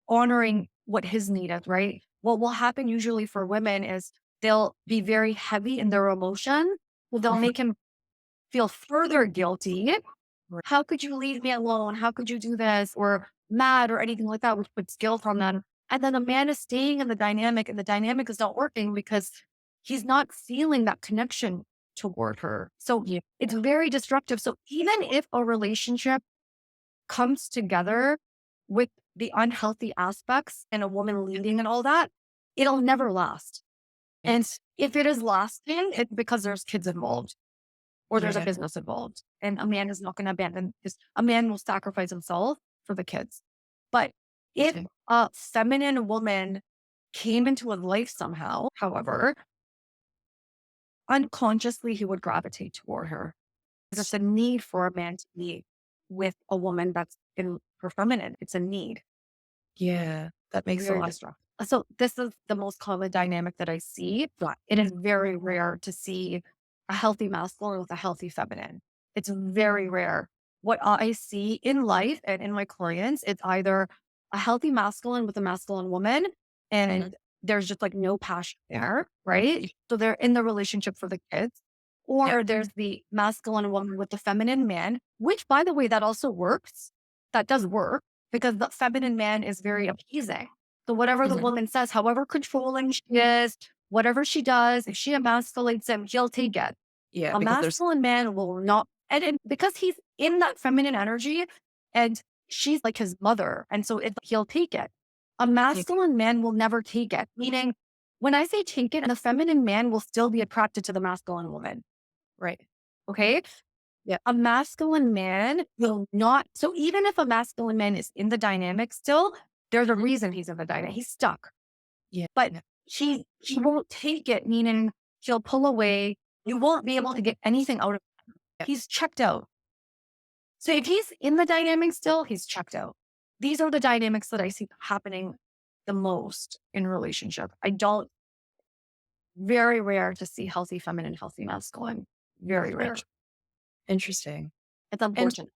Speaker 1: honoring what his need is, right? What will happen usually for women is they'll be very heavy in their emotion. Well, they'll
Speaker 2: Mhm.
Speaker 1: make him feel further guilty.
Speaker 2: Right.
Speaker 1: How could you leave me alone? How could you do this? Or mad or anything like that, which puts guilt on them. And then a man is staying in the dynamic and the dynamic is not working because he's not feeling that connection toward her. So
Speaker 2: Yeah.
Speaker 1: it's very destructive. So even if a relationship comes together with the unhealthy aspects and a woman leading and all that, it'll never last.
Speaker 2: Yeah.
Speaker 1: And if it is lasting, it's because there's kids involved or there's a
Speaker 2: Yeah.
Speaker 1: business involved. And a man is not going to abandon his, a man will sacrifice himself for the kids. But if
Speaker 2: Interesting.
Speaker 1: a feminine woman came into his life somehow, however, unconsciously he would gravitate toward her. There's a need for a man to be with a woman that's in her feminine. It's a need.
Speaker 2: Yeah. That makes a
Speaker 1: Very
Speaker 2: lot of
Speaker 1: destructive. So this is the most common dynamic that I see, but it is very rare to see a healthy masculine with a healthy feminine. It's very rare. What I see in life and in my clients, it's either a healthy masculine with a masculine woman,
Speaker 2: mhm.
Speaker 1: and there's just like no passion there, right? So they're in the relationship for the kids.
Speaker 2: Yep.
Speaker 1: Or there's the masculine woman with the feminine man, which by the way, that also works. That does work because the feminine man is very appeasing. So whatever the
Speaker 2: Mhm.
Speaker 1: woman says, however controlling she is, whatever she does, if she emasculates him, he'll take it.
Speaker 2: Yeah,
Speaker 1: A
Speaker 2: because there's
Speaker 1: masculine man will not, and because he's in that feminine energy and she's like his mother. And so he'll take it. A
Speaker 2: yeah,
Speaker 1: masculine man will never take it. Meaning, when I say take it, the feminine man will still be attracted to the masculine woman.
Speaker 2: right.
Speaker 1: Okay.
Speaker 2: Yeah.
Speaker 1: A masculine man will not. So even if a masculine man is in the dynamic still, there's a reason he's in the dynamic. He's stuck,
Speaker 2: Yeah.
Speaker 1: but
Speaker 2: Yeah.
Speaker 1: he won't take it, meaning he'll pull away. You won't be able to get anything out of him.
Speaker 2: Yeah.
Speaker 1: He's checked out. So if he's in the dynamic still, he's checked out. These are the dynamics that I see happening the most in relationship. I don't, very rare to see healthy feminine, healthy masculine. Very rare.
Speaker 2: Interesting.
Speaker 1: It's
Speaker 2: And
Speaker 1: unfortunate.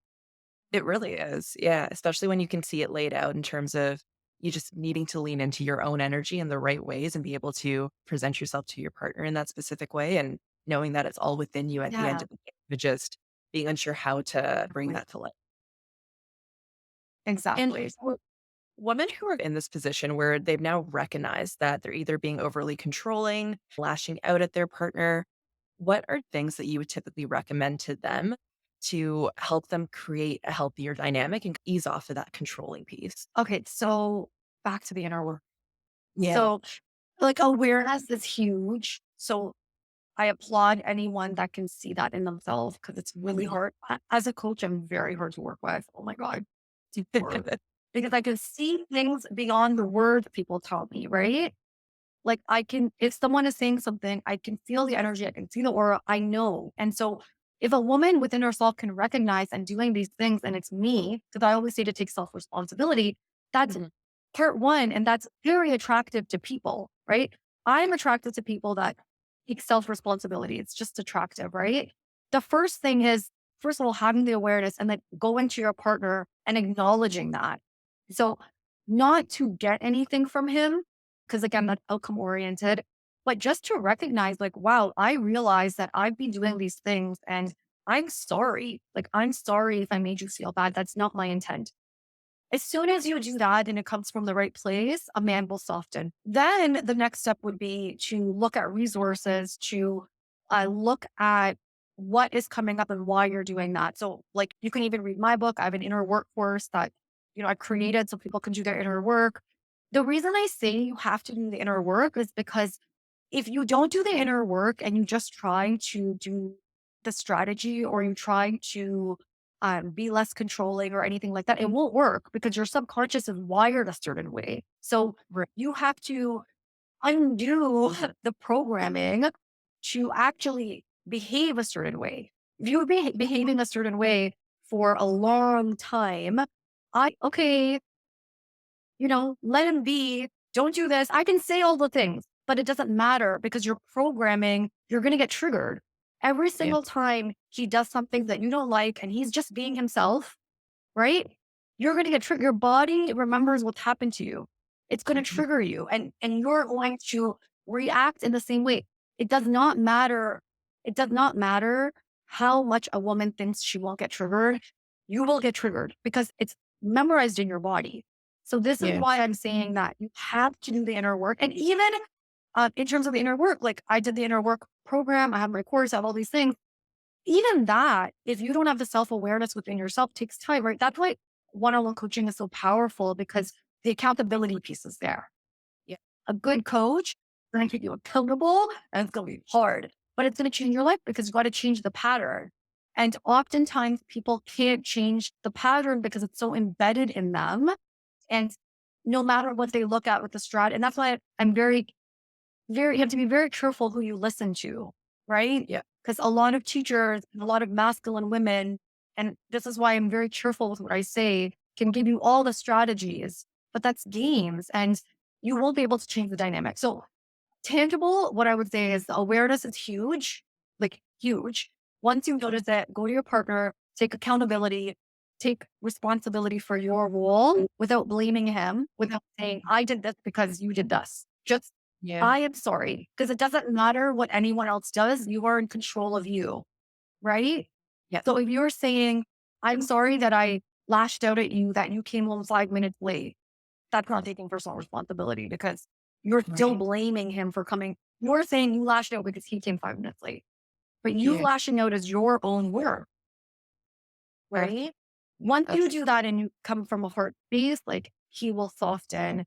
Speaker 2: it really is. Yeah, especially when you can see it laid out in terms of you just needing to lean into your own energy in the right ways and be able to present yourself to your partner in that specific way and knowing that it's all within you at the end
Speaker 1: Yeah,
Speaker 2: of the day, but just being unsure how to bring
Speaker 1: exactly.
Speaker 2: that to light. And
Speaker 1: Exactly.
Speaker 2: for women who are in this position where they've now recognized that they're either being overly controlling, lashing out at their partner, what are things that you would typically recommend to them to help them create a healthier dynamic and ease off of that controlling piece?
Speaker 1: Okay, so back to the inner work.
Speaker 2: Yeah.
Speaker 1: So, like, awareness is huge. So, I applaud anyone that can see that in themselves because it's really hard. As a coach, I'm very hard to work with. Oh my God. It's hard. Because I can see things beyond the words people tell me, right? Like I can, if someone is saying something, I can feel the energy, I can see the aura, I know. And so if a woman within herself can recognize and doing these things, and it's me, because I always say to take self responsibility, that's
Speaker 2: Mhm.
Speaker 1: part one. And that's very attractive to people, right? I'm attracted to people that take self responsibility. It's just attractive, right? The first thing is, first of all, having the awareness and then going to your partner and acknowledging that. So, not to get anything from him, because again, that's outcome oriented, but just to recognize, like, wow, I realize that I've been doing these things and I'm sorry. Like, I'm sorry if I made you feel bad. That's not my intent. As soon as you do that and it comes from the right place, a man will soften. Then the next step would be to look at resources, to look at what is coming up and why you're doing that. So, like, you can even read my book. I have an inner work course that, I created so people can do their inner work. The reason I say you have to do the inner work is because if you don't do the inner work and you just try to do the strategy, or you try to be less controlling or anything like that, it won't work because your subconscious is wired a certain way. So
Speaker 2: Right.
Speaker 1: you have to undo the programming to actually behave a certain way. If you're behaving a certain way for a long time, okay, let him be. Don't do this. I can say all the things, but it doesn't matter because you're programming, you're going to get triggered. Every
Speaker 2: Yeah.
Speaker 1: single time he does something that you don't like and he's just being himself, right? You're going to get triggered. Your body remembers what's happened to you. It's going to
Speaker 2: Mhm.
Speaker 1: trigger you, and you're going to react in the same way. It does not matter. It does not matter how much a woman thinks she won't get triggered. You will get triggered because it's memorized in your body. So this is
Speaker 2: Yeah.
Speaker 1: why I'm saying that you have to do the inner work. And even in terms of the inner work, like I did the inner work program, I have my course, I have all these things. Even that, if you don't have the self awareness within yourself, takes time, right? That's why one on one coaching is so powerful because the accountability piece is there.
Speaker 2: Yeah.
Speaker 1: A good coach is going to keep you accountable, and it's going to be hard, but it's going to change your life because you got to change the pattern. And oftentimes people can't change the pattern because it's so embedded in them. And no matter what they look at with the strat, and that's why I'm you have to be very careful who you listen to, right?
Speaker 2: Yeah.
Speaker 1: Because a lot of teachers, a lot of masculine women, and this is why I'm very careful with what I say, can give you all the strategies, but that's games and you won't be able to change the dynamic. So, tangible, what I would say is the awareness is huge, like huge. Once you notice it, go to your partner, take accountability, take responsibility for your role without blaming him, without saying, I did this because you did this. Just,
Speaker 2: Yeah.
Speaker 1: I am sorry. Because it doesn't matter what anyone else does, you are in control of you, right?
Speaker 2: Yeah.
Speaker 1: So if you're saying, I'm sorry that I lashed out at you, that you came home 5 minutes late, that's not taking personal responsibility because you're still
Speaker 2: Right.
Speaker 1: blaming him for coming. You're saying you lashed out because he came 5 minutes late, but you
Speaker 2: Yeah.
Speaker 1: lashing out is your own work,
Speaker 2: Right.
Speaker 1: right? Once you
Speaker 2: That's
Speaker 1: do that and you come from a heart space, like he will soften.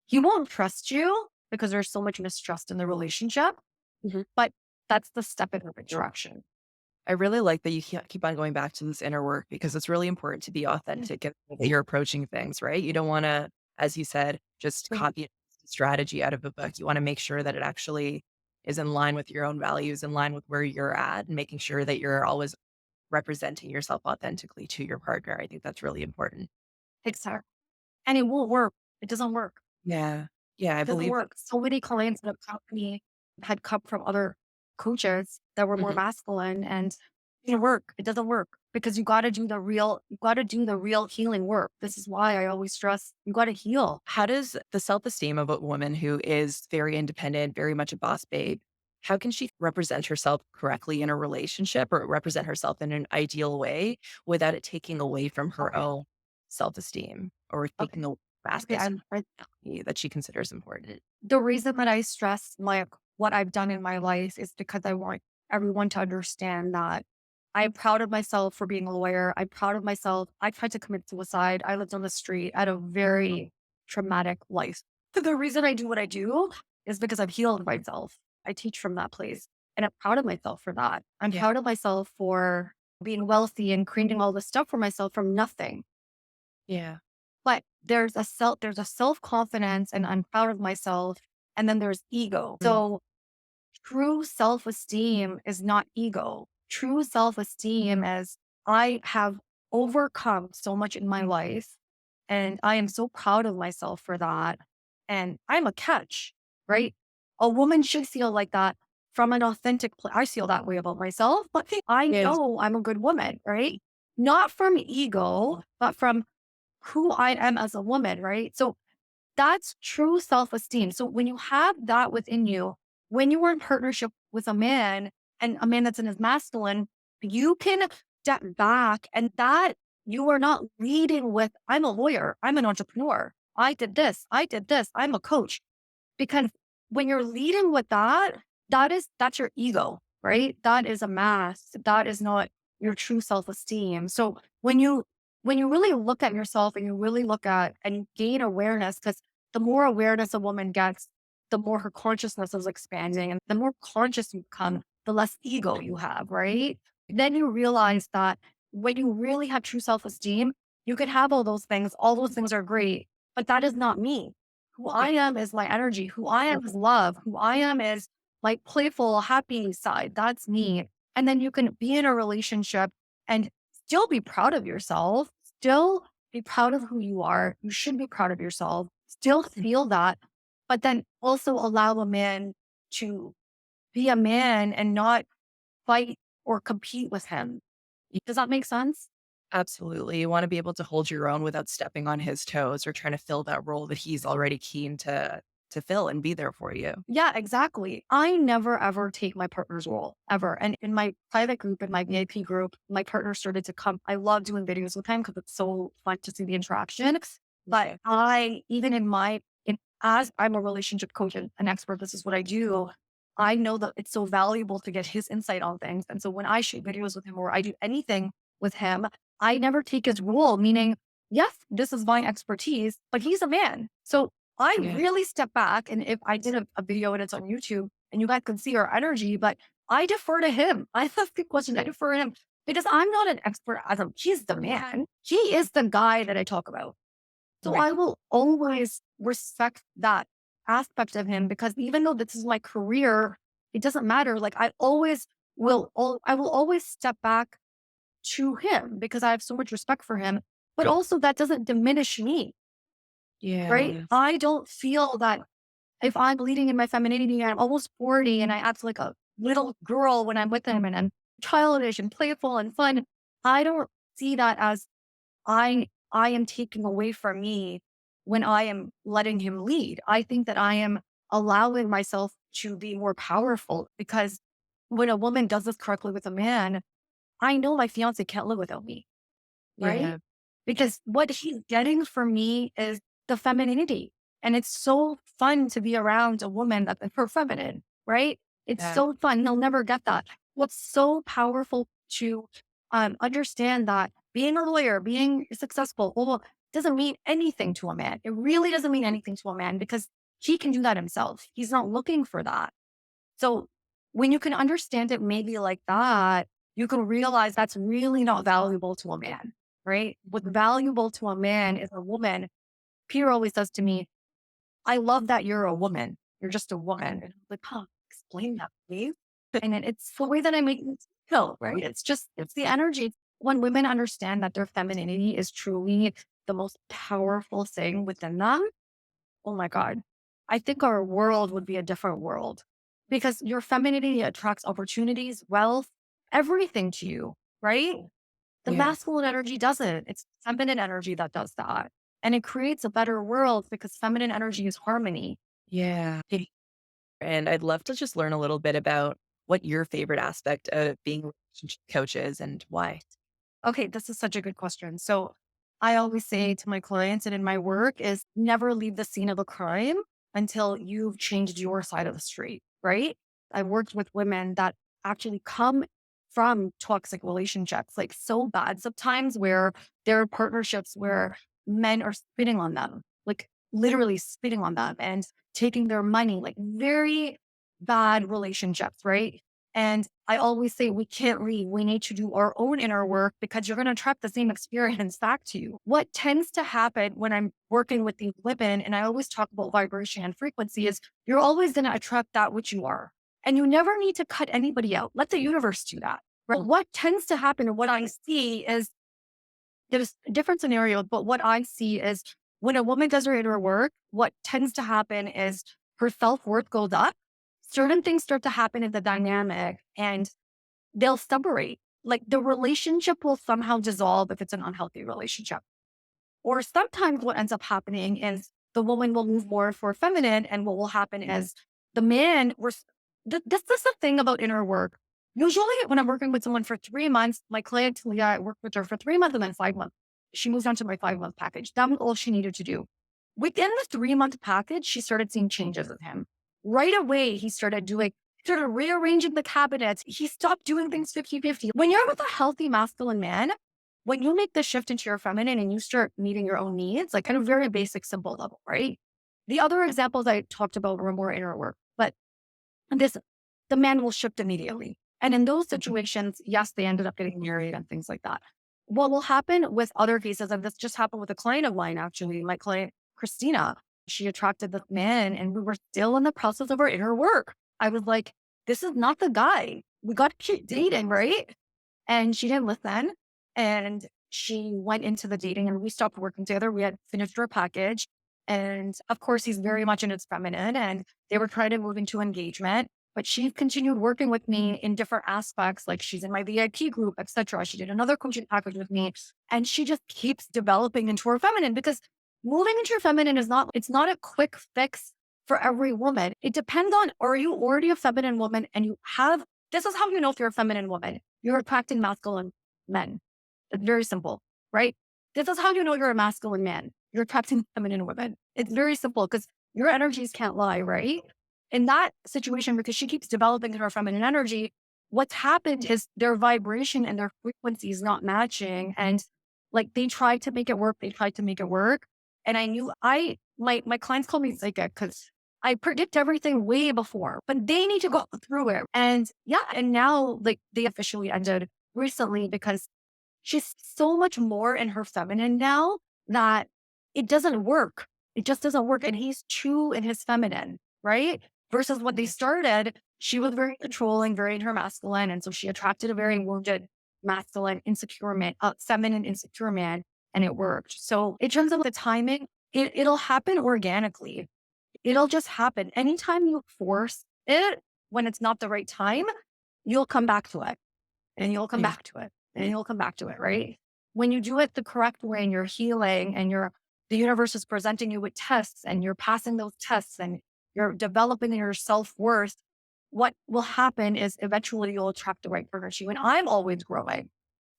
Speaker 1: He won't trust you because there's so much mistrust in the relationship,
Speaker 2: Mhm.
Speaker 1: but that's the step in the right direction.
Speaker 2: I really like that you keep on going back to this inner work because it's really important to be authentic in the way you're approaching things, right? You don't want to, as you said, just
Speaker 1: Mhm.
Speaker 2: copy a strategy out of a book. You want to make sure that it actually is in line with your own values, in line with where you're at, and making sure that you're always representing yourself authentically to your partner. I think that's really important.
Speaker 1: Exactly. And it won't work. It doesn't work.
Speaker 2: Yeah. Yeah, I
Speaker 1: Doesn't
Speaker 2: believe that.
Speaker 1: work. So many clients that have come to me had come from other coaches that were more
Speaker 2: Mhm.
Speaker 1: masculine, and it didn't work. It doesn't work because you got to do the real healing work. This is why I always stress you got to heal.
Speaker 2: How does the self-esteem of a woman who is very independent, very much a boss babe, how can she represent herself correctly in a relationship or represent herself in an ideal way without it taking away from her
Speaker 1: Okay.
Speaker 2: own self-esteem or
Speaker 1: Okay.
Speaker 2: taking away from
Speaker 1: Okay.
Speaker 2: aspects of personality that she considers important?
Speaker 1: The reason that I stress like what I've done in my life is because I want everyone to understand that I'm proud of myself for being a lawyer. I'm proud of myself. I tried to commit suicide. I lived on the street. I had a very traumatic life. The reason I do what I do is because I've healed myself. I teach from that place. And I'm proud of myself for that. I'm
Speaker 2: Yeah.
Speaker 1: proud of myself for being wealthy and creating all this stuff for myself from nothing.
Speaker 2: Yeah.
Speaker 1: But there's a self confidence, and I'm proud of myself and then there's ego.
Speaker 2: Mm.
Speaker 1: So true self esteem is not ego. True self esteem is I have overcome so much in my life and I am so proud of myself for that. And I'm a catch, right? A woman should feel like that from an authentic place. I feel that way about myself, but I
Speaker 2: Yes.
Speaker 1: know I'm a good woman, right? Not from ego, but from who I am as a woman, right? So that's true self esteem. So when you have that within you, when you are in partnership with a man and a man that's in his masculine, you can step back and that you are not leading with, I'm a lawyer, I'm an entrepreneur, I did this, I'm a coach. Because when you're leading with that, that's your ego, right? That is a mask. That is not your true self-esteem. So when you really look at yourself and you really look at and you gain awareness, because the more awareness a woman gets, the more her consciousness is expanding. And the more conscious you become, the less ego you have, right? Then you realize that when you really have true self-esteem, you can have all those things. All those things are great, but that is not me. Who I am is my energy. Who I am is love. Who I am is like playful, happy side. That's me. And then you can be in a relationship and still be proud of yourself, still be proud of who you are. You should be proud of yourself, still feel that, but then also allow a man to be a man and not fight or compete with him. Does that make sense?
Speaker 2: Absolutely. You wanna be able to hold your own without stepping on his toes or trying to fill that role that he's already keen to fill and be there for you.
Speaker 1: Yeah, exactly. I never ever take my partner's role ever. And in my private group, in my VIP group, my partner started to come. I love doing videos with him because it's so fun to see the interaction. But
Speaker 2: Okay.
Speaker 1: even as I'm a relationship coach and an expert, this is what I do. I know that it's so valuable to get his insight on things. And so when I shoot videos with him or I do anything with him, I never take his role, meaning, yes, this is my expertise, but he's a man. So I
Speaker 2: Yeah.
Speaker 1: really step back. And if I did a video and it's on YouTube and you guys can see our energy, but I defer to him. I ask the question, I defer to him because I'm not an expert as he's the man. He is the guy that I talk about. So
Speaker 2: Right.
Speaker 1: I will always respect that aspect of him because even though this is my career, it doesn't matter. Like I will always step back to him because I have so much respect for him. But also that doesn't diminish me, right?
Speaker 2: Yeah.
Speaker 1: I don't feel that if I'm leading in my femininity and I'm almost 40 and I act like a little girl when I'm with him and I'm childish and playful and fun, I don't see that as I am taking away from me when I am letting him lead. I think that I am allowing myself to be more powerful because when a woman does this correctly with a man, I know my fiance can't live without me, right?
Speaker 2: Yeah.
Speaker 1: Because what he's getting from me is the femininity. And it's so fun to be around a woman that's her feminine, right? It's
Speaker 2: Yeah.
Speaker 1: so fun. He'll never get that. What's so powerful to understand that being a lawyer, being successful, well, doesn't mean anything to a man. It really doesn't mean anything to a man because he can do that himself. He's not looking for that. So when you can understand it maybe like that, you can realize that's really not valuable to a man, right? What's valuable to a man is a woman. Peter always says to me, I love that you're a woman. You're just a woman. And I'm like, huh, explain that, please. And it's the way that I make it feel, right? It's the energy. When women understand that their femininity is truly the most powerful thing within them, oh my God. I think our world would be a different world because your femininity attracts opportunities, wealth, everything to you, right? The
Speaker 2: Yeah.
Speaker 1: masculine energy doesn't. It's feminine energy that does that. And it creates a better world because feminine energy is harmony.
Speaker 2: Yeah. And I'd love to just learn a little bit about what your favorite aspect of being a relationship coach is and why.
Speaker 1: Okay, this is such a good question. So I always say to my clients and in my work is never leave the scene of a crime until you've changed your side of the street, right? I've worked with women that actually come from toxic relationships, like so bad sometimes where there are partnerships where men are spitting on them, like literally spitting on them and taking their money, like very bad relationships, right? And I always say we can't read. We need to do our own inner work because you're going to attract the same experience back to you. What tends to happen when I'm working with these women, and I always talk about vibration and frequency, is you're always going to attract that which you are. And you never need to cut anybody out. Let the universe do that. Right? What tends to happen and what I see is there's different scenarios, but what I see is when a woman does her inner work, what tends to happen is her self worth goes up. Certain things start to happen in the dynamic and they'll separate. Like the relationship will somehow dissolve if it's an unhealthy relationship. Or sometimes what ends up happening is the woman will move more for feminine, and what will happen is the man, this is the thing about inner work. Usually, when I'm working with someone for 3 months, my client Leah, I worked with her for 3 months and then 5 months. She moved on to my 5 month package. That was all she needed to do. Within the 3 month package, she started seeing changes with him. Right away, started rearranging the cabinets. He stopped doing things 50-50. When you're with a healthy masculine man, when you make the shift into your feminine and you start meeting your own needs, like kind of very basic, simple level, right? The other examples I talked about were more inner work, but this, the man will shift immediately. And in those situations, yes, they ended up getting married and things like that. What will happen with other cases, and this just happened with a client of mine, actually, my client, Christina, she attracted this man and we were still in the process of our inner work. I was like, this is not the guy. We got to keep dating, right? And she didn't listen. And she went into the dating and we stopped working together. We had finished our package. And of course, he's very much in his feminine and they were trying to move into engagement. But she continued working with me in different aspects, like she's in my VIP group, etc. She did another coaching package with me. And she just keeps developing into her feminine because moving into your feminine it's not a quick fix for every woman. It depends on, are you already a feminine woman and you have, this is how you know if you're a feminine woman. You're attracting masculine men. It's very simple, right? This is how you know you're a masculine man. You're attracting feminine women. It's very simple because your energies can't lie, right? In that situation, because she keeps developing her feminine energy, what's happened is their vibration and their frequency is not matching. And like they tried to make it work, they tried to make it work. And I knew my clients call me psychic because I predict everything way before, but they need to go through it. And yeah, and now like they officially ended recently because she's so much more in her feminine now that it doesn't work. It just doesn't work. And he's too in his feminine, right? Versus when they started, she was very controlling, very in her masculine. And so she attracted a very wounded, masculine, insecure man, feminine, insecure man. And it worked. So in terms of the timing, it'll happen organically. It'll just happen. Anytime you force it when it's not the right time, you'll come back to it and you'll come
Speaker 2: Ex-
Speaker 1: back to it and you'll come back to it, right? When you do it the correct way and you're healing and the universe is presenting you with tests and you're passing those tests and you're developing your self-worth, what will happen is eventually you'll attract the right partner to you. And I'm always growing.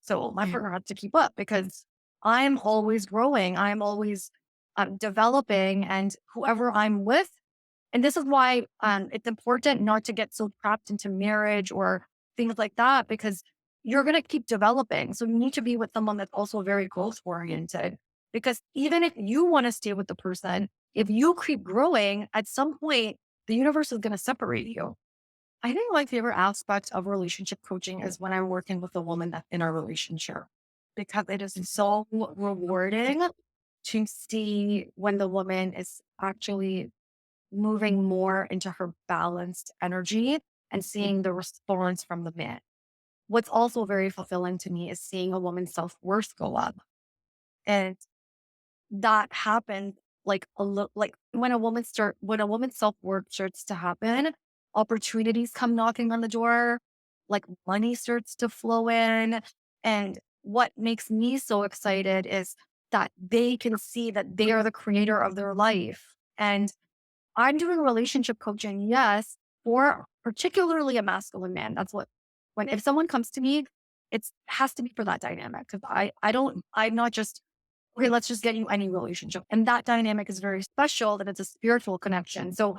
Speaker 1: So my partner has to keep up because I'm always growing. I'm always developing and whoever I'm with. And this is why it's important not to get so trapped into marriage or things like that, because you're going to keep developing. So you need to be with someone that's also very growth oriented. Because even if you want to stay with the person, if you keep growing, at some point, the universe is going to separate you. I think my favorite aspect of relationship coaching is when I'm working with a woman that's in a relationship because it is so rewarding to see when the woman is actually moving more into her balanced energy and seeing the response from the man. What's also very fulfilling to me is seeing a woman's self-worth go up. And that happens like like when a woman's self-worth starts to happen, opportunities come knocking on the door, like money starts to flow in. And what makes me so excited is that they can see that they are the creator of their life. And I'm doing relationship coaching, yes, for particularly a masculine man. That's what when if someone comes to me, it has to be for that dynamic. Because I'm not just okay, let's just get you any relationship. And that dynamic is very special, that it's a spiritual connection. So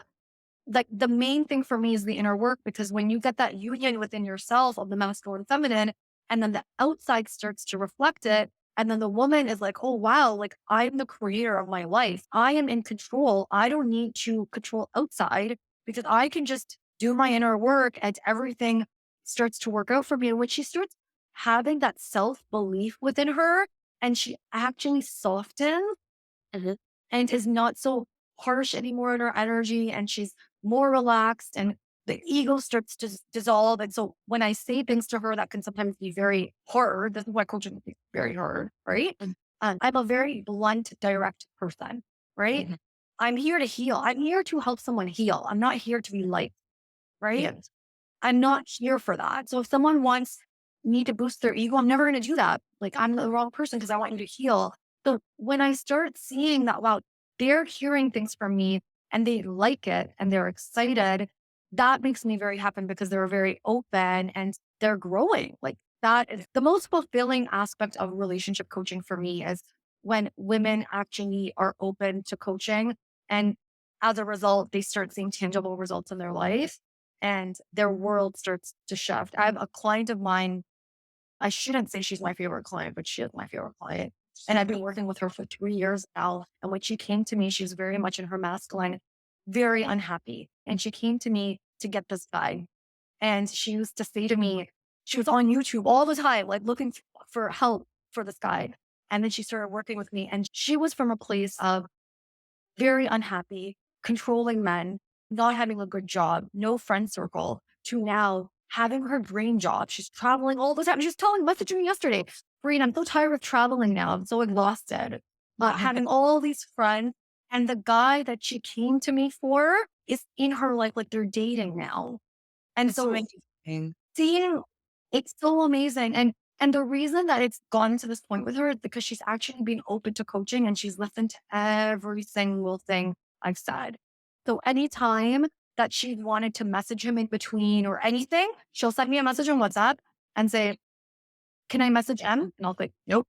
Speaker 1: like the main thing for me is the inner work, because when you get that union within yourself of the masculine and feminine, and then the outside starts to reflect it, and then the woman is like, oh wow, like I'm the creator of my life. I am in control. I don't need to control outside because I can just do my inner work and everything starts to work out for me. And when she starts having that self belief within her and she actually softens
Speaker 2: Mhm.
Speaker 1: and is not so harsh anymore in her energy and she's more relaxed and the ego starts to dissolve. And so when I say things to her that can sometimes be very hard, this is why coaching can be very hard, right?
Speaker 2: Mhm.
Speaker 1: I'm a very blunt, direct person, right?
Speaker 2: Mhm.
Speaker 1: I'm here to heal. I'm here to help someone heal. I'm not here to be liked, right?
Speaker 2: Yes.
Speaker 1: I'm not here for that. So if someone wants me to boost their ego, I'm never going to do that. Like I'm the wrong person because I want you to heal. So when I start seeing that, wow, they're hearing things from me and they like it and they're excited, that makes me very happy because they're very open and they're growing. Like that is the most fulfilling aspect of relationship coaching for me is when women actually are open to coaching and as a result, they start seeing tangible results in their life and their world starts to shift. I have a client of mine. I shouldn't say she's my favorite client, but she is my favorite client. And I've been working with her for 3 years now. And when she came to me, she was very much in her masculine, very unhappy. And she came to me to get this guy. And she used to say to me, she was on YouTube all the time, like looking for help for this guy. And then she started working with me. And she was from a place of very unhappy, controlling men, not having a good job, no friend circle, to now having her dream job. She's traveling all the time. She's messaging me yesterday, Fareen, I'm so tired of traveling now. I'm so exhausted. Having all these friends. And the guy that she came to me for is in her life, like they're dating now. And
Speaker 2: That's
Speaker 1: so
Speaker 2: amazing.
Speaker 1: seeing it's so amazing. And the reason that it's gotten to this point with her is because she's actually been open to coaching and she's listened to every single thing I've said. So anytime that she wanted to message him in between or anything, she'll send me a message on WhatsApp and say, can I message M? And I'll say, nope.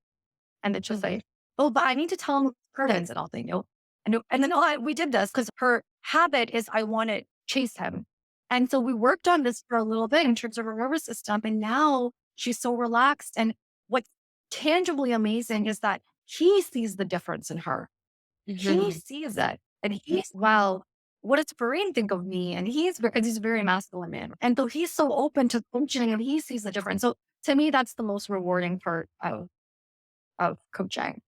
Speaker 1: And then she'll say, oh, but I need to tell him curtains. And I'll say, nope. And then we did this because her habit is I want to chase him. And so we worked on this for a little bit in terms of her nervous system. And now she's so relaxed. And what's tangibly amazing is that he sees the difference in her. He
Speaker 2: Mhm.
Speaker 1: sees it. And he's, wow, what does Fareen think of me? And because he's a very masculine man. And so he's so open to coaching and he sees the difference. So to me, that's the most rewarding part of coaching,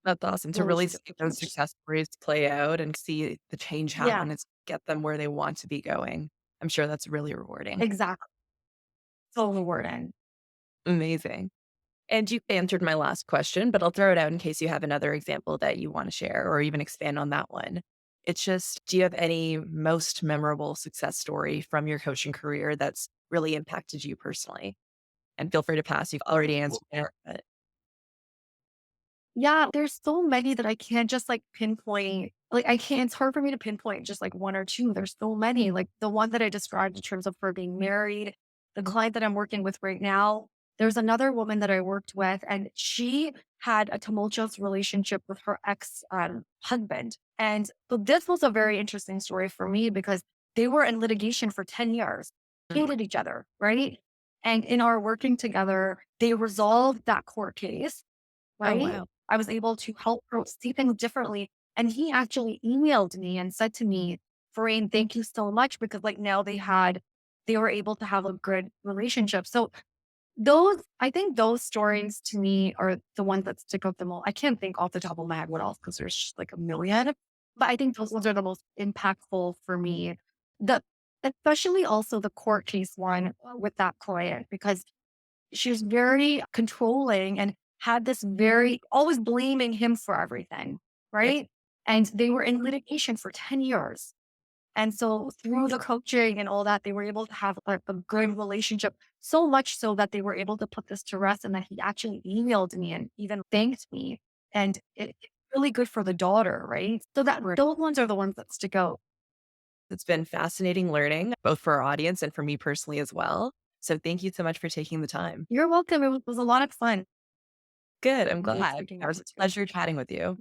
Speaker 2: That's awesome to really see
Speaker 1: relationship
Speaker 2: those
Speaker 1: coaching.
Speaker 2: success stories play out and see the change
Speaker 1: Yeah,
Speaker 2: happen and get them where they want to be going. I'm sure that's really rewarding.
Speaker 1: exactly. So rewarding.
Speaker 2: Amazing. And you answered my last question, but I'll throw it out in case you have another example that you want to share or even expand on that one. It's just, do you have any most memorable success story from your coaching career that's really impacted you personally? And feel free to pass. You've already answered it, but
Speaker 1: Yeah, there's so many that I can't just like pinpoint. Like I can't, it's hard for me to pinpoint just like one or two. There's so many. Like the one that I described in terms of her being married, the client that I'm working with right now. There's another woman that I worked with, and she had a tumultuous relationship with her ex husband. And so this was a very interesting story for me because they were in litigation for 10 years, hated each other, right? And in our working together, they resolved that court case,
Speaker 2: oh,
Speaker 1: right?
Speaker 2: wow.
Speaker 1: I was able to help her see things differently. And he actually emailed me and said to me, Fareen, thank you so much because like now they were able to have a good relationship. So I think those stories to me are the ones that stick out the most. I can't think off the top of my head what else because there's just like a million, but I think those ones are the most impactful for me. The, especially also the court case one with that client because she was very controlling and had this very always blaming him for everything,
Speaker 2: Yeah,
Speaker 1: right? And they were in litigation for 10 years. And so through the coaching and all that, they were able to have a good relationship, so much so that they were able to put this to rest and that he actually emailed me and even thanked me. And it's really good for the daughter, right? So that
Speaker 2: right.
Speaker 1: those ones are the ones that stick out.
Speaker 2: It's been fascinating learning, both for our audience and for me personally as well. So thank you so much for taking the time.
Speaker 1: You're welcome. It was a lot of fun.
Speaker 2: Good. I'm
Speaker 1: Great
Speaker 2: glad.
Speaker 1: speaking
Speaker 2: It
Speaker 1: with
Speaker 2: was
Speaker 1: you
Speaker 2: a
Speaker 1: too.
Speaker 2: pleasure chatting with you.